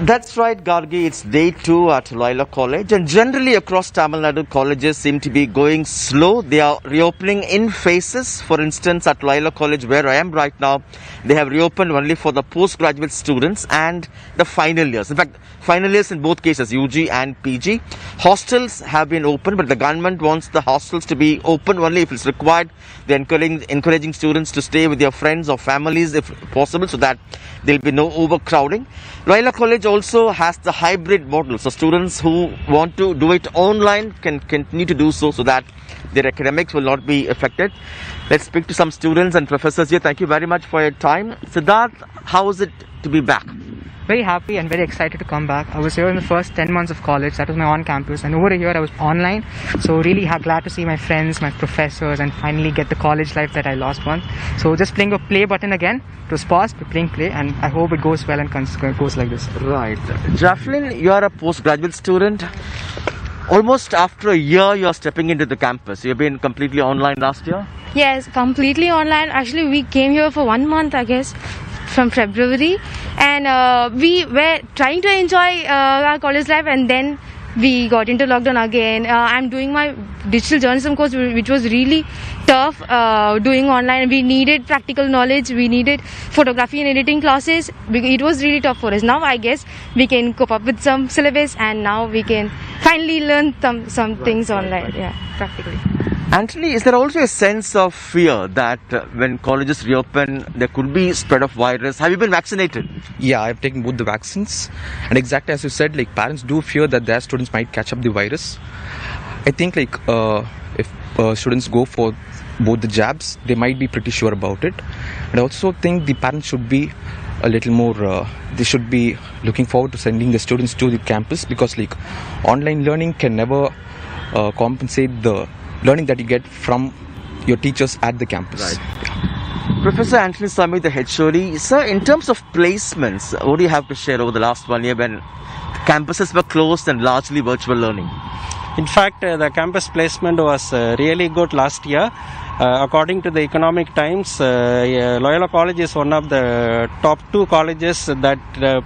That's right, Gargi. It's day 2 at Loyola College, and generally across Tamil Nadu, colleges seem to be going slow. They are reopening in phases. For instance, at Loyola College, where I am right now, they have reopened only for the postgraduate students and the final years. In fact, final years in both cases, UG and PG. Hostels have been open, but the government wants the hostels to be open only if it's required. They're encouraging students to stay with their friends or families if possible, so that there will be no overcrowding. Loyola College also has the hybrid model, so students who want to do it online can continue to do so that their academics will not be affected. Let's speak to some students and professors here. Thank you very much for your time. Siddharth, how is it to be back? Very happy and very excited to come back. I was here in the first 10 months of college. That was my on-campus. And over here I was online. So really glad to see my friends, my professors, and finally get the college life that I lost once. So just playing a play button again. It was paused, but playing play. And I hope it goes well and goes like this. Right. Jacqueline, you are a postgraduate student. Almost after a year, you are stepping into the campus. You've been completely online last year? Yes, completely online. Actually, we came here for 1 month, I guess, from February, and we were trying to enjoy our college life, and then we got into lockdown again. I'm doing my digital journalism course, which was really tough doing online. We needed practical knowledge, we needed photography and editing classes. It was really tough for us. Now I guess we can cope up with some syllabus, and now we can finally learn some things online, yeah, practically. Anthony, is there also a sense of fear that when colleges reopen, there could be spread of virus? Have you been vaccinated? Yeah, I've taken both the vaccines. And exactly as you said, parents do fear that their students might catch up the virus. I think if students go for both the jabs, they might be pretty sure about it. And I also think the parents should be a little more, they should be looking forward to sending the students to the campus, because online learning can never compensate the learning that you get from your teachers at the campus. Right. Yeah. Professor Anthony Swamy, the HOD. Sir, in terms of placements, what do you have to share over the last 1 year when campuses were closed and largely virtual learning? In fact, the campus placement was really good last year. According to the Economic Times, Loyola College is one of the top 2 colleges that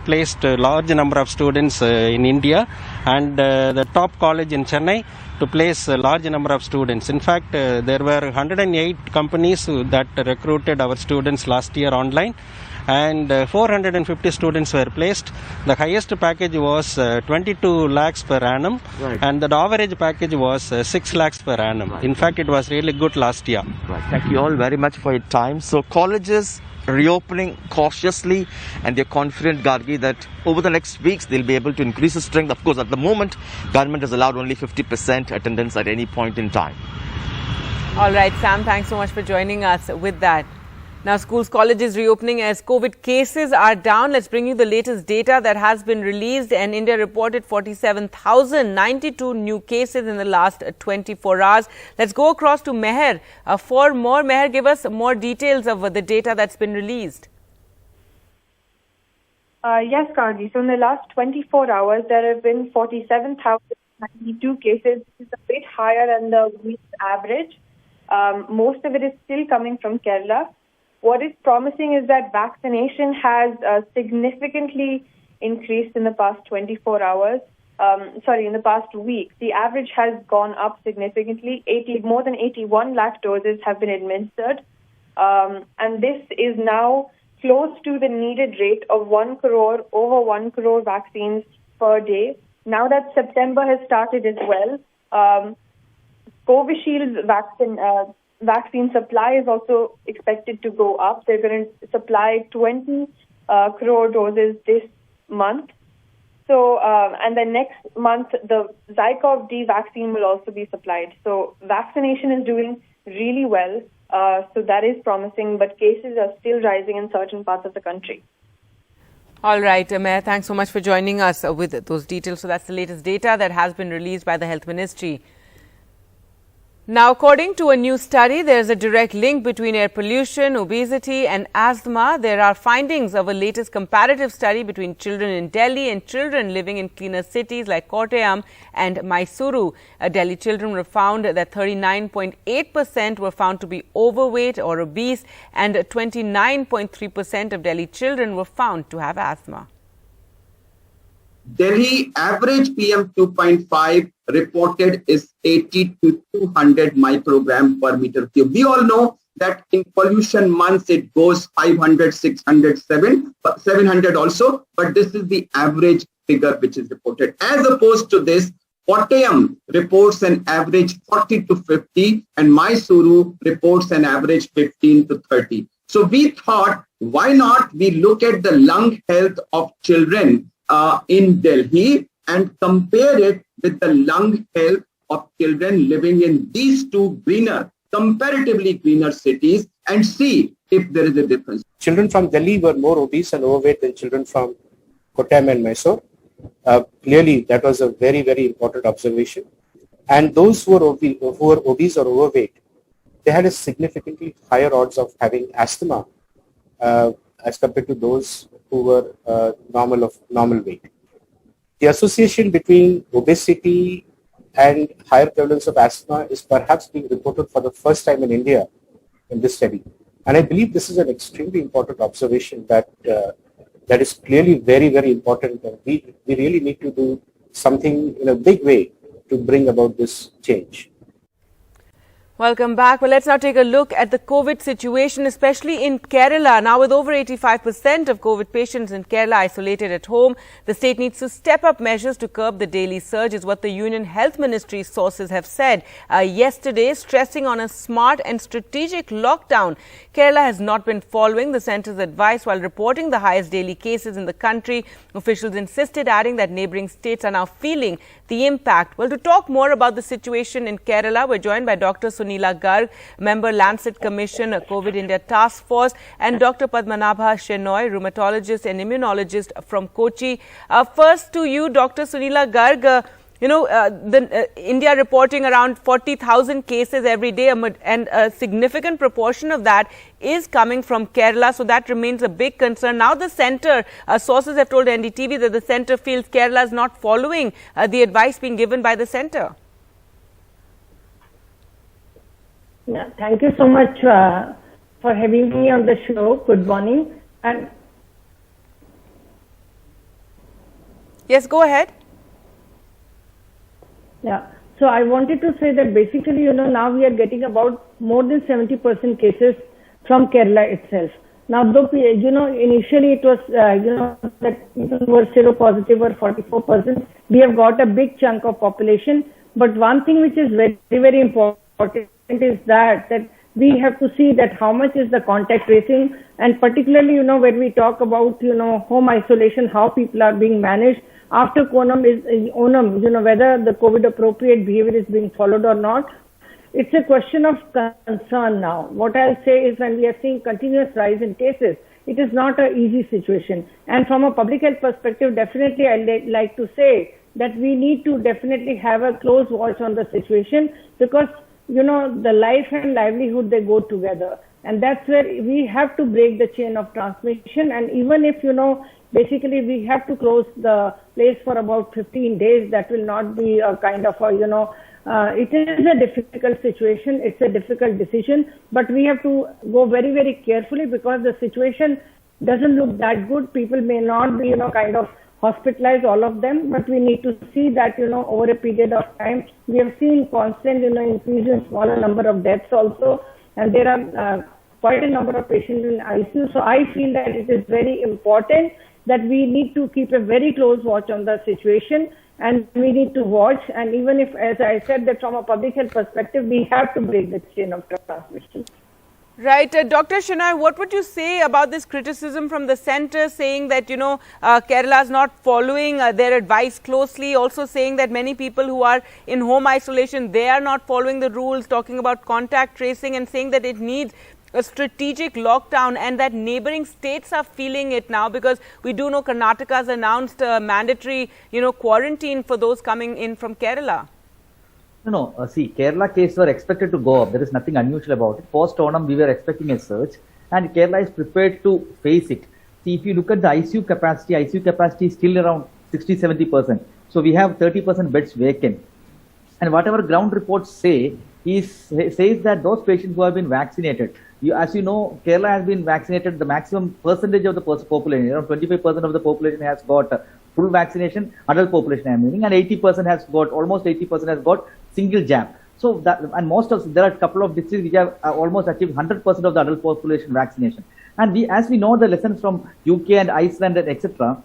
placed a large number of students in India, and the top college in Chennai to place a large number of students. In fact, there were 108 companies that recruited our students last year online, and 450 students were placed. The highest package was 22 lakhs per annum, right, and the average package was 6 lakhs per annum. Right. In fact, it was really good last year. Right. Thank you all very much for your time. So colleges reopening cautiously, and they're confident, Gargi, that over the next weeks they'll be able to increase the strength. Of course, at the moment, government has allowed only 50% attendance at any point in time. All right, Sam, thanks so much for joining us with that. Now, schools, colleges reopening as COVID cases are down. Let's bring you the latest data that has been released. And India reported 47,092 new cases in the last 24 hours. Let's go across to Meher for more. Meher, give us more details of the data that's been released. Yes, Kargi. So in the last 24 hours, there have been 47,092 cases. This is a bit higher than the week's average. Most of it is still coming from Kerala. What is promising is that vaccination has significantly increased in the past 24 hours. In the past week. The average has gone up significantly. More than 81 lakh doses have been administered. And this is now close to the needed rate of over 1 crore vaccines per day. Now that September has started as well, Covisshield's vaccine supply is also expected to go up. They're going to supply 20 crore doses this month. So, and then next month, the Zycov-D vaccine will also be supplied. So, vaccination is doing really well. So, that is promising, but cases are still rising in certain parts of the country. All right, Mayor, thanks so much for joining us with those details. So, that's the latest data that has been released by the Health Ministry. Now, according to a new study, there is a direct link between air pollution, obesity and asthma. There are findings of a latest comparative study between children in Delhi and children living in cleaner cities like Kottayam and Mysuru. Delhi children were found that 39.8% were found to be overweight or obese, and 29.3% of Delhi children were found to have asthma. Delhi average PM 2.5 reported is 80 to 200 microgram per meter cube. We all know that in pollution months it goes 500, 600, 700 also, but this is the average figure which is reported. As opposed to this, Kottayam reports an average 40 to 50 and Mysuru reports an average 15 to 30. So we thought, why not we look at the lung health of children in Delhi and compare it with the lung health of children living in these two comparatively greener cities and see if there is a difference. Children from Delhi were more obese and overweight than children from Kottayam and Mysore. Clearly, that was a very, very important observation. And those who were obese or overweight, they had a significantly higher odds of having asthma as compared to those who were normal weight. The association between obesity and higher prevalence of asthma is perhaps being reported for the first time in India in this study. And I believe this is an extremely important observation that is clearly very, very important. And we really need to do something in a big way to bring about this change. Welcome back. Well, let's now take a look at the COVID situation, especially in Kerala. Now, with over 85% of COVID patients in Kerala isolated at home, the state needs to step up measures to curb the daily surge, is what the Union Health Ministry sources have said yesterday, stressing on a smart and strategic lockdown. Kerala has not been following the centre's advice while reporting the highest daily cases in the country. Officials insisted, adding that neighbouring states are now feeling the impact. Well, to talk more about the situation in Kerala, we're joined by Dr. Sonia Gandhi, member Lancet Commission, COVID India Task Force, and Dr. Padmanabha Shenoy, rheumatologist and immunologist from Kochi. First to you, Dr. Sunila Garg. India reporting around 40,000 cases every day, and a significant proportion of that is coming from Kerala. So that remains a big concern. Now the centre, sources have told NDTV that the centre feels Kerala is not following the advice being given by the centre. Yeah, thank you so much for having me on the show. Good morning. And yes, go ahead. Yeah, so I wanted to say that basically, now we are getting about more than 70% cases from Kerala itself. Now, though, initially it was, that people were seropositive or 44%. We have got a big chunk of population. But one thing which is very, very important is that we have to see that how much is the contact tracing, and particularly, when we talk about, home isolation, how people are being managed after Onam, whether the COVID appropriate behavior is being followed or not. It's a question of concern now. What I'll say is, when we are seeing continuous rise in cases, it is not an easy situation. And from a public health perspective, definitely I'd like to say that we need to definitely have a close watch on the situation, because the life and livelihood, they go together. And that's where we have to break the chain of transmission. And even if, basically we have to close the place for about 15 days, that will not be a kind of it is a difficult situation. It's a difficult decision, but we have to go very, very carefully because the situation doesn't look that good. People may not be, kind of hospitalized, all of them, but we need to see that, over a period of time. We have seen constant, increase in smaller number of deaths also, and there are quite a number of patients in ICU. So I feel that it is very important that we need to keep a very close watch on the situation, and we need to watch. And even if, as I said, that from a public health perspective, we have to break the chain of transmission. Right. Dr. Shenoy, what would you say about this criticism from the centre saying that, Kerala is not following their advice closely, also saying that many people who are in home isolation, they are not following the rules, talking about contact tracing and saying that it needs a strategic lockdown and that neighbouring states are feeling it now because we do know Karnataka has announced mandatory, quarantine for those coming in from Kerala. No, see, Kerala cases were expected to go up. There is nothing unusual about it. Post-Onam, we were expecting a surge, and Kerala is prepared to face it. See, if you look at the ICU capacity is still around 60-70%. So we have 30% beds vacant. And whatever ground reports say, says that those patients who have been vaccinated, as you know, Kerala has been vaccinated, the maximum percentage of the population, around 25% of the population has got full vaccination, adult population I am meaning, and 80% has got, almost 80% has got single jab. So that, and there are a couple of districts which have almost achieved 100% of the adult population vaccination. And as we know the lessons from UK and Iceland and etc.,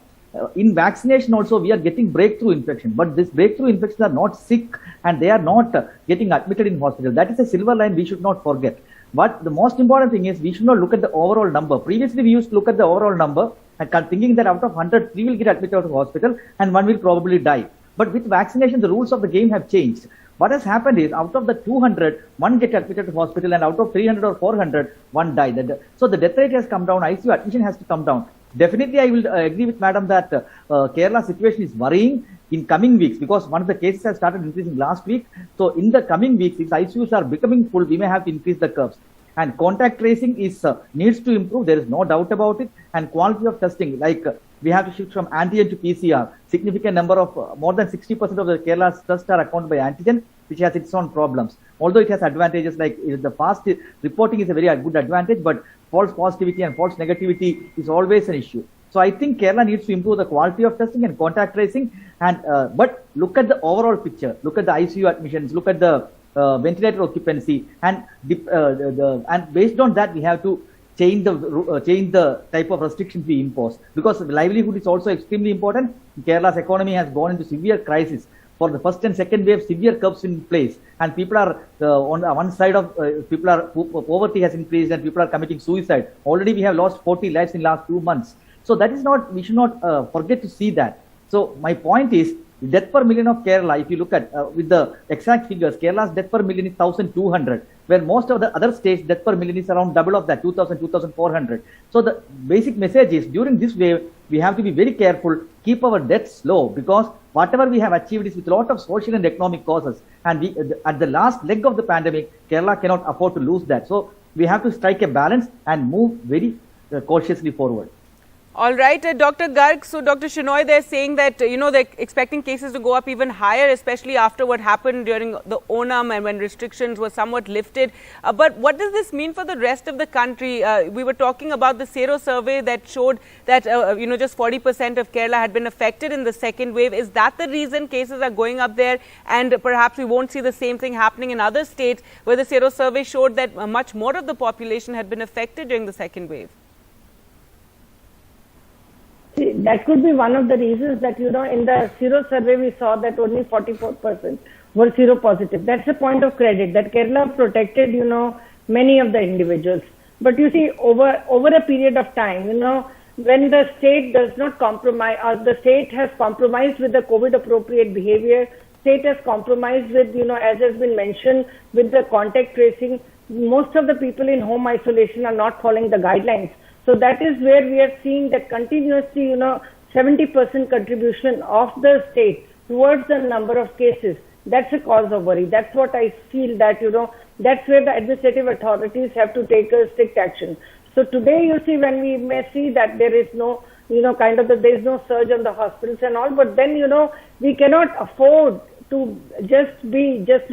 in vaccination also we are getting breakthrough infection, but this breakthrough infections are not sick and they are not getting admitted in hospital. That is a silver line we should not forget. But the most important thing is we should not look at the overall number. Previously we used to look at the overall number and thinking that out of 100, 3 will get admitted out of hospital and 1 will probably die. But with vaccination, the rules of the game have changed. What has happened is out of the 200, 1 get admitted to hospital and out of 300 or 400, 1 died. So the death rate has come down, ICU admission has to come down. Definitely, I will agree with Madam that Kerala situation is worrying in coming weeks because one of the cases has started increasing last week. So in the coming weeks, if ICUs are becoming full, we may have to increase the curves. And contact tracing is needs to improve. There is no doubt about it. And quality of testing, like we have to shift from antigen to PCR. Significant number of more than 60% of the Kerala's tests are accounted by antigen, which has its own problems. Although it has advantages like the fast reporting is a very good advantage, but false positivity and false negativity is always an issue. So I think Kerala needs to improve the quality of testing and contact tracing. And but look at the overall picture. Look at the ICU admissions. Look at the ventilator occupancy, and and based on that we have to change the type of restrictions we impose, because livelihood is also extremely important. Kerala's economy has gone into severe crisis. For the first and second wave, severe curbs in place, and people are on one side of poverty has increased and people are committing suicide. Already we have lost 40 lives in last 2 months. So that is not, we should not forget to see that. So my point is, death per million of Kerala, if you look at with the exact figures, Kerala's death per million is 1,200, where most of the other states death per million is around double of that, 2,000, 2,400. So the basic message is, during this wave, we have to be very careful, keep our deaths low, because whatever we have achieved is with a lot of social and economic causes. And we, at the last leg of the pandemic, Kerala cannot afford to lose that. So we have to strike a balance and move very cautiously forward. All right, Dr. Garg, so Dr. Shenoy, they're saying that, they're expecting cases to go up even higher, especially after what happened during the Onam and when restrictions were somewhat lifted. But what does this mean for the rest of the country? We were talking about the Sero survey that showed that, just 40% of Kerala had been affected in the second wave. Is that the reason cases are going up there? And perhaps we won't see the same thing happening in other states where the Sero survey showed that much more of the population had been affected during the second wave? That could be one of the reasons that, in the Sero survey, we saw that only 44% were Sero positive. That's a point of credit that Kerala protected, many of the individuals. But you see, over a period of time, when the state does not compromise, or the state has compromised with the COVID appropriate behavior, state has compromised with, as has been mentioned, with the contact tracing, most of the people in home isolation are not following the guidelines. So that is where we are seeing that continuously, 70% contribution of the state towards the number of cases. That's a cause of worry. That's what I feel that, that's where the administrative authorities have to take a strict action. So today, you see, when we may see that there is no, there is no surge on the hospitals and all, but then, we cannot afford to just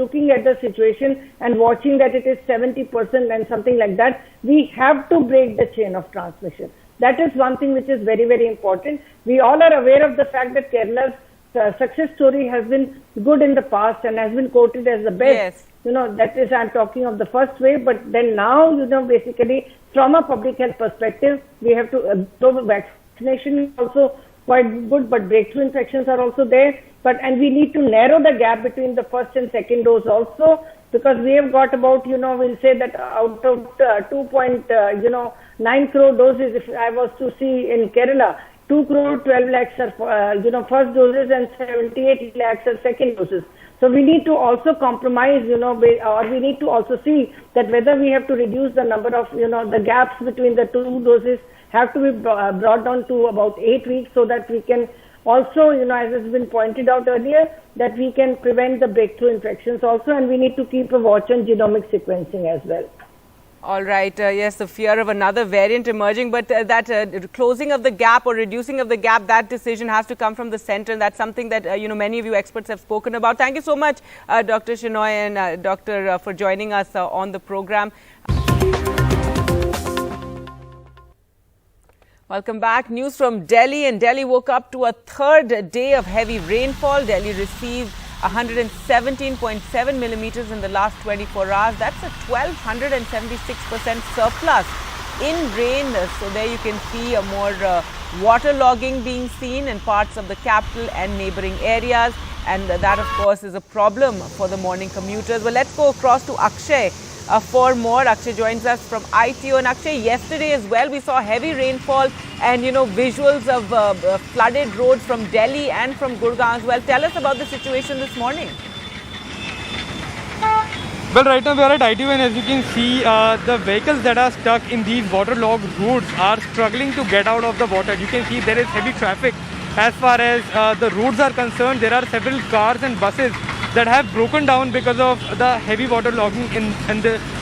looking at the situation and watching that it is 70% and something like that. We have to break the chain of transmission. That is one thing which is very, very important. We all are aware of the fact that Kerala's success story has been good in the past and has been quoted as the best. Yes. That is, I'm talking of the first wave, but then now, basically from a public health perspective, we have to, vaccination is also quite good, but breakthrough infections are also there. And we need to narrow the gap between the first and second dose also, because we have got about, we'll say that out of 2.9 crore doses, if I was to see in Kerala, 2 crore 12 lakhs are, first doses and 78 lakhs are second doses. So we need to also compromise, or we need to also see that whether we have to reduce the number of, the gaps between the two doses have to be brought down to about 8 weeks, so that we can also, as has been pointed out earlier, that we can prevent the breakthrough infections also, and we need to keep a watch on genomic sequencing as well. All right. Yes, the fear of another variant emerging, but that closing of the gap or reducing of the gap, that decision has to come from the centre, and that's something that many of you experts have spoken about. Thank you so much, Dr. Shenoy and Doctor, for joining us on the program. Welcome back. News from Delhi, and Delhi woke up to a third day of heavy rainfall. Delhi received 117.7 millimeters in the last 24 hours. That's a 1,276% surplus in rain. So there you can see a more waterlogging being seen in parts of the capital and neighbouring areas. And that, of course, is a problem for the morning commuters. Well, let's go across to Akshay for more. Akshay joins us from ITO. And Akshay, yesterday as well, we saw heavy rainfall and, visuals of flooded roads from Delhi and from Gurgaon as well. Tell us about the situation this morning. Well, right now we are at ITO, and as you can see, the vehicles that are stuck in these waterlogged roads are struggling to get out of the water. You can see there is heavy traffic. As far as the roads are concerned, there are several cars and buses that have broken down because of the heavy waterlogging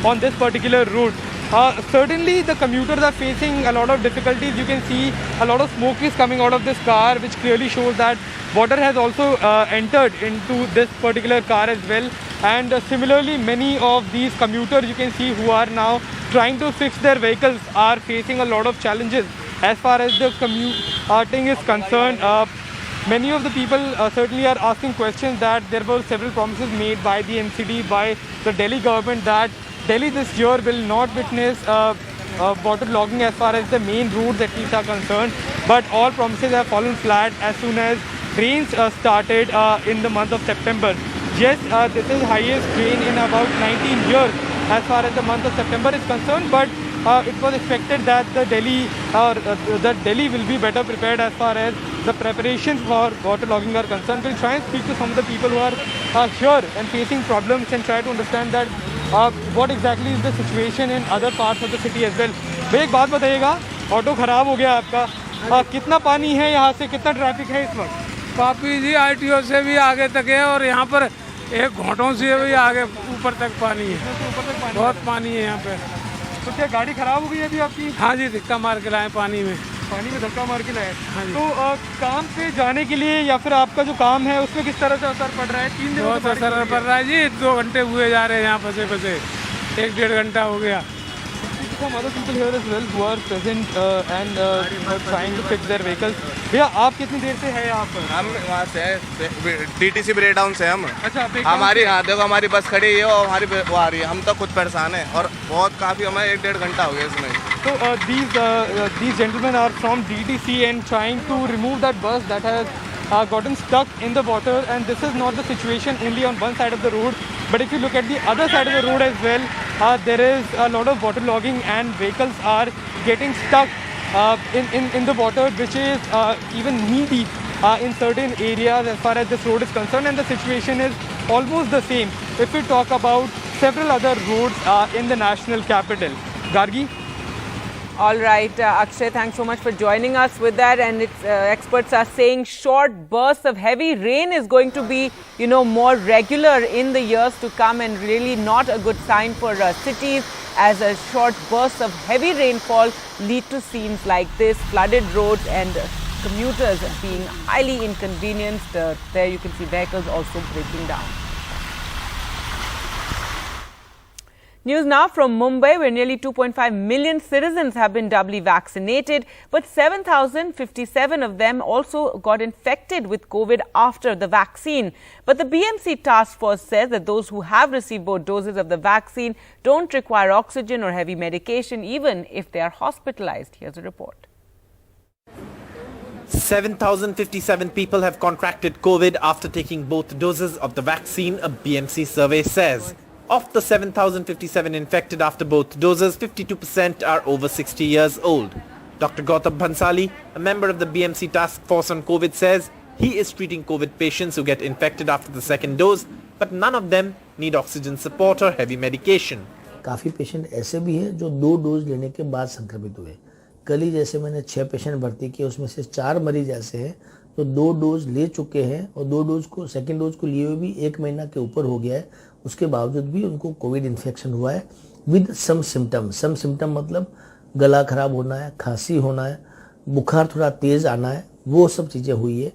on this particular route. Certainly the commuters are facing a lot of difficulties. You can see a lot of smoke is coming out of this car, which clearly shows that water has also entered into this particular car as well. And similarly, many of these commuters, you can see, who are now trying to fix their vehicles, are facing a lot of challenges as far as the commuting is concerned. Many of the people certainly are asking questions that there were several promises made by the NCD, by the Delhi government, that Delhi this year will not witness waterlogging as far as the main routes at least are concerned. But all promises have fallen flat as soon as rains started in the month of September. Yes, this is highest rain in about 19 years as far as the month of September is concerned. But it was expected that Delhi will be better prepared as far as the preparations for waterlogging are concerned. We'll try and speak to some of the people who are here and facing problems and try to understand that what exactly is the situation in other parts of the city as well. भैया एक बात बताइएगा, auto खराब हो गया आपका, कितना पानी है यहाँ से, कितना ट्रैफिक है इस वक्त? काफ़ी जी, ITO से भी आगे तक है और यहाँ पर एक घोटों से भी आगे ऊपर तक पानी है, बहुत पानी है यहाँ पे। तो क्या गाड़ी खराब हो गई है अभी आपकी? हाँ जी, धक्का मार के लाए पानी में धक्का मार के लाए। हाँ जी। तो काम पे जाने के लिए या फिर आपका जो काम है उसमें किस तरह से असर पड़ रहा है? 3 दिन बहुत असर पड़ रहा है जी, 2 घंटे हुए जा रहे हैं यहाँ फंसे 1-1.5 घंटा हो गया। Some other people here as well who are present and trying to fix their vehicles. भैया आप कितनी देर से है यहाँ पर? हम वहाँ से हैं, DTC ब्रेक डाउन से हम। अच्छा, हमारी देखो हमारी बस खड़ी है और हमारी वो आ रही है, हम तो खुद परेशान हैं और बहुत काफ़ी हमें 1-1.5 घंटा हो गया इसमें। So these gentlemen are from DTC and trying to remove that bus that has gotten stuck in the water, and this is not the situation only on one side of the road, but if you look at the other side of the road as well, there is a lot of waterlogging and vehicles are getting stuck in the water, which is even knee-deep in certain areas as far as this road is concerned, and the situation is almost the same if we talk about several other roads in the national capital. Gargi? All right, Akshay, thanks so much for joining us with that. And it's, experts are saying short bursts of heavy rain is going to be, more regular in the years to come, and really not a good sign for cities, as a short burst of heavy rainfall lead to scenes like this, flooded roads and commuters being highly inconvenienced. There you can see vehicles also breaking down. News now from Mumbai, where nearly 2.5 million citizens have been doubly vaccinated, but 7,057 of them also got infected with COVID after the vaccine. But the BMC task force says that those who have received both doses of the vaccine don't require oxygen or heavy medication, even if they are hospitalized. Here's a report. 7,057 people have contracted COVID after taking both doses of the vaccine, a BMC survey says. Of the 7,057 infected after both doses, 52% are over 60 years old. Dr. Gautam Bhansali, a member of the BMC task force on COVID, says he is treating COVID patients who get infected after the second dose, but none of them need oxygen support or heavy medication. काफ़ी patient ऐसे भी हैं जो 2 dose लेने के बाद संक्रमित हुए. कल ही जैसे मैंने 6 पेशेंट भर्ती किए, उसमें से 4 मरीज ऐसे हैं तो 2 डोज ले चुके हैं और 2 डोज को सेकेंड डोज को लिए हुए भी 1 महीना के ऊपर हो गया है. उसके बावजूद भी उनको कोविड इन्फेक्शन हुआ है विद सम सिम्टम मतलब गला खराब होना है, खांसी होना है, बुखार थोड़ा तेज आना है, वो सब चीज़ें हुई है.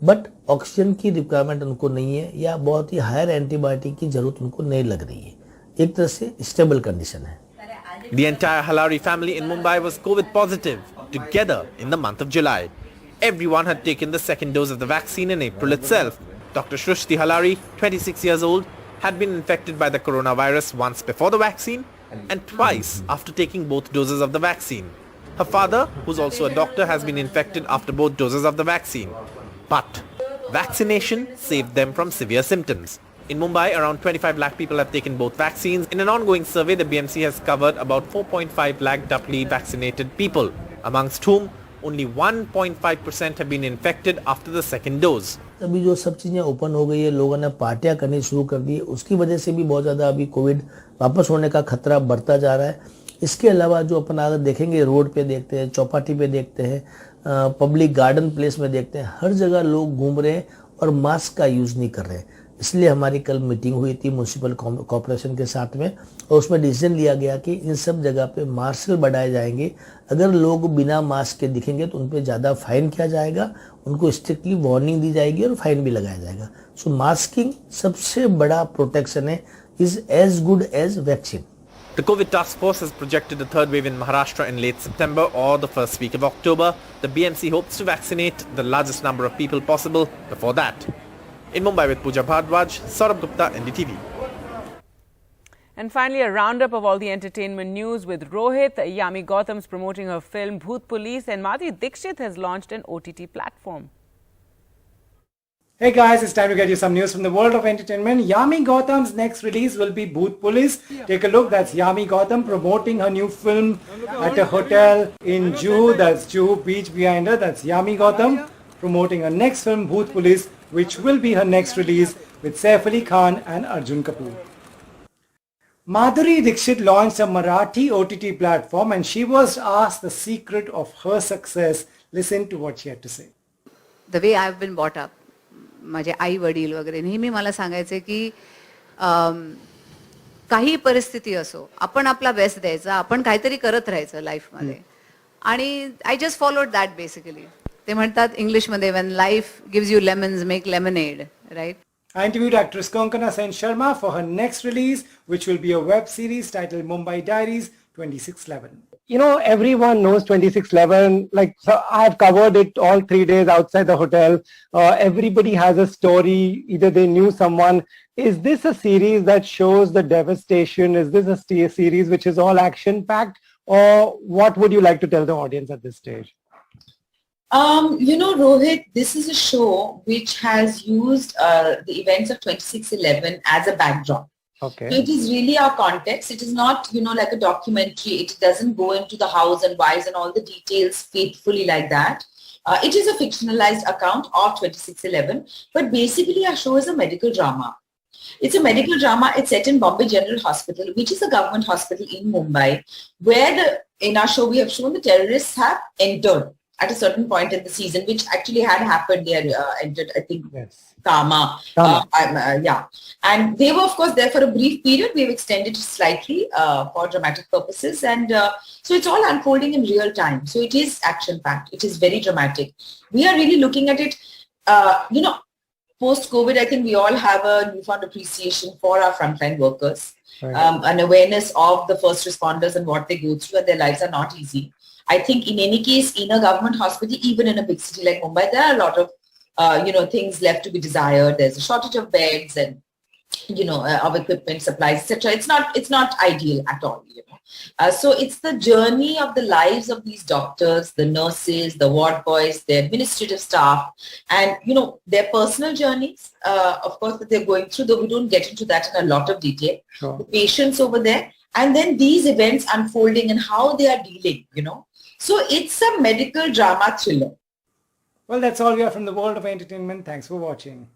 बट ऑक्सीजन की रिक्वायरमेंट उनको नहीं है या बहुत ही हायर एंटीबायोटिक की जरूरत उनको नहीं लग रही है. एक तरह से स्टेबल कंडीशन है. The entire Halari family in Mumbai was COVID positive together in the month of July. Everyone had taken the second dose of the vaccine in April itself. Dr. Shrishti Halari, 26 years old, had been infected by the coronavirus once before the vaccine and twice after taking both doses of the vaccine. Her father, who's also a doctor, has been infected after both doses of the vaccine. But vaccination saved them from severe symptoms. In Mumbai, around 25 lakh people have taken both vaccines. In an ongoing survey, the BMC has covered about 4.5 lakh doubly vaccinated people, amongst whom only 1.5% have been infected after the second dose. अभी जो सब चीजें open हो गई है, लोगों ने पार्टियां करनी शुरू कर दी है, उसकी वजह से भी बहुत ज्यादा अभी कोविड वापस होने का खतरा बढ़ता जा रहा है. इसके अलावा जो अपन अगर देखेंगे, रोड पे देखते हैं, चौपाटी पे देखते हैं, पब्लिक गार्डन प्लेस में देखते हैं, हर जगह लोग घूम रहे हैं और मास्क का यूज नहीं कर रहे हैं. इसलिए हमारी कल मीटिंग हुई थी म्युनिसिपल कॉर्पोरेशन के साथ में और उसमें डिसीजन लिया गया कि इन सब जगह पे मार्शल बढ़ाए जाएंगे. अगर लोग बिना मास्क के दिखेंगे तो उन पे ज़्यादा फाइन किया जाएगा, उनको स्ट्रिक्टली वार्निंग दी जाएगी और फाइन भी लगाया जाएगा. सो मास्किंग सबसे बड़ा प्रोटेक्शन है, is as good as vaccine. The COVID task force has projected a third wave in Maharashtra in late September or the first week of October. The BMC hopes to vaccinate the largest number of people possible before that. In Mumbai with Pooja Bhardwaj, Saurabh Gupta, NDTV. And finally, a roundup of all the entertainment news with Rohit. Yami Gautam's promoting her film Bhoot Police, and Madhuri Dixit has launched an OTT platform. Hey guys, it's time to get you some news from the world of entertainment. Yami Gautam's next release will be Bhoot Police. Take a look, that's Yami Gautam promoting her new film at a hotel in Juhu. That's Juhu Beach behind her. That's Yami Gautam promoting her next film Bhoot Police, which will be her next release with Saif Ali Khan and Arjun Kapoor. Madhuri Dixit launched a Marathi OTT platform and she was asked the secret of her success. Listen to what she had to say. The way I've been brought up, माझे आई वडील वगैरे नेहमी मला सांगायचे की काही परिस्थिती असो आपण आपला बेस्ट द्यायचा, आपण काहीतरी करत राहायचं लाईफ मध्ये. आणि I just followed that basically. ते म्हणतात इंग्लिश मध्ये when life gives you lemons make lemonade, right? I interviewed actress Konkana Sen Sharma for her next release, which will be a web series titled Mumbai Diaries 2611. You know, everyone knows 2611. Like, so I've covered it all 3 days outside the hotel. Everybody has a story. Either they knew someone. Is this a series that shows the devastation? Is this a series which is all action-packed? Or what would you like to tell the audience at this stage? You know, Rohit, this is a show which has used the events of 2611 as a backdrop. Okay. So it is really our context. It is not, you know, like a documentary. It doesn't go into the hows and whys and all the details faithfully like that. It is a fictionalized account of 2611, but basically our show is a medical drama. It's a medical drama. It's set in Bombay General Hospital, which is a government hospital in Mumbai, where in our show we have shown the terrorists have entered at a certain point in the season, which actually had happened. They had entered, I think, Kama. Yeah. And they were, of course, there for a brief period. We've extended it slightly for dramatic purposes. And so it's all unfolding in real time. So it is action-packed. It is very dramatic. We are really looking at it, post-COVID, I think we all have a newfound appreciation for our frontline workers, an awareness of the first responders and what they go through, and their lives are not easy. I think in any case, in a government hospital, even in a big city like Mumbai, there are a lot of, things left to be desired. There's a shortage of beds and, of equipment, supplies, etc. It's not ideal at all, So it's the journey of the lives of these doctors, the nurses, the ward boys, the administrative staff, and, their personal journeys, of course, that they're going through, though we don't get into that in a lot of detail. Sure. The patients over there, and then these events unfolding and how they are dealing, So it's a medical drama thriller. Well, that's all we have from the world of entertainment. Thanks for watching.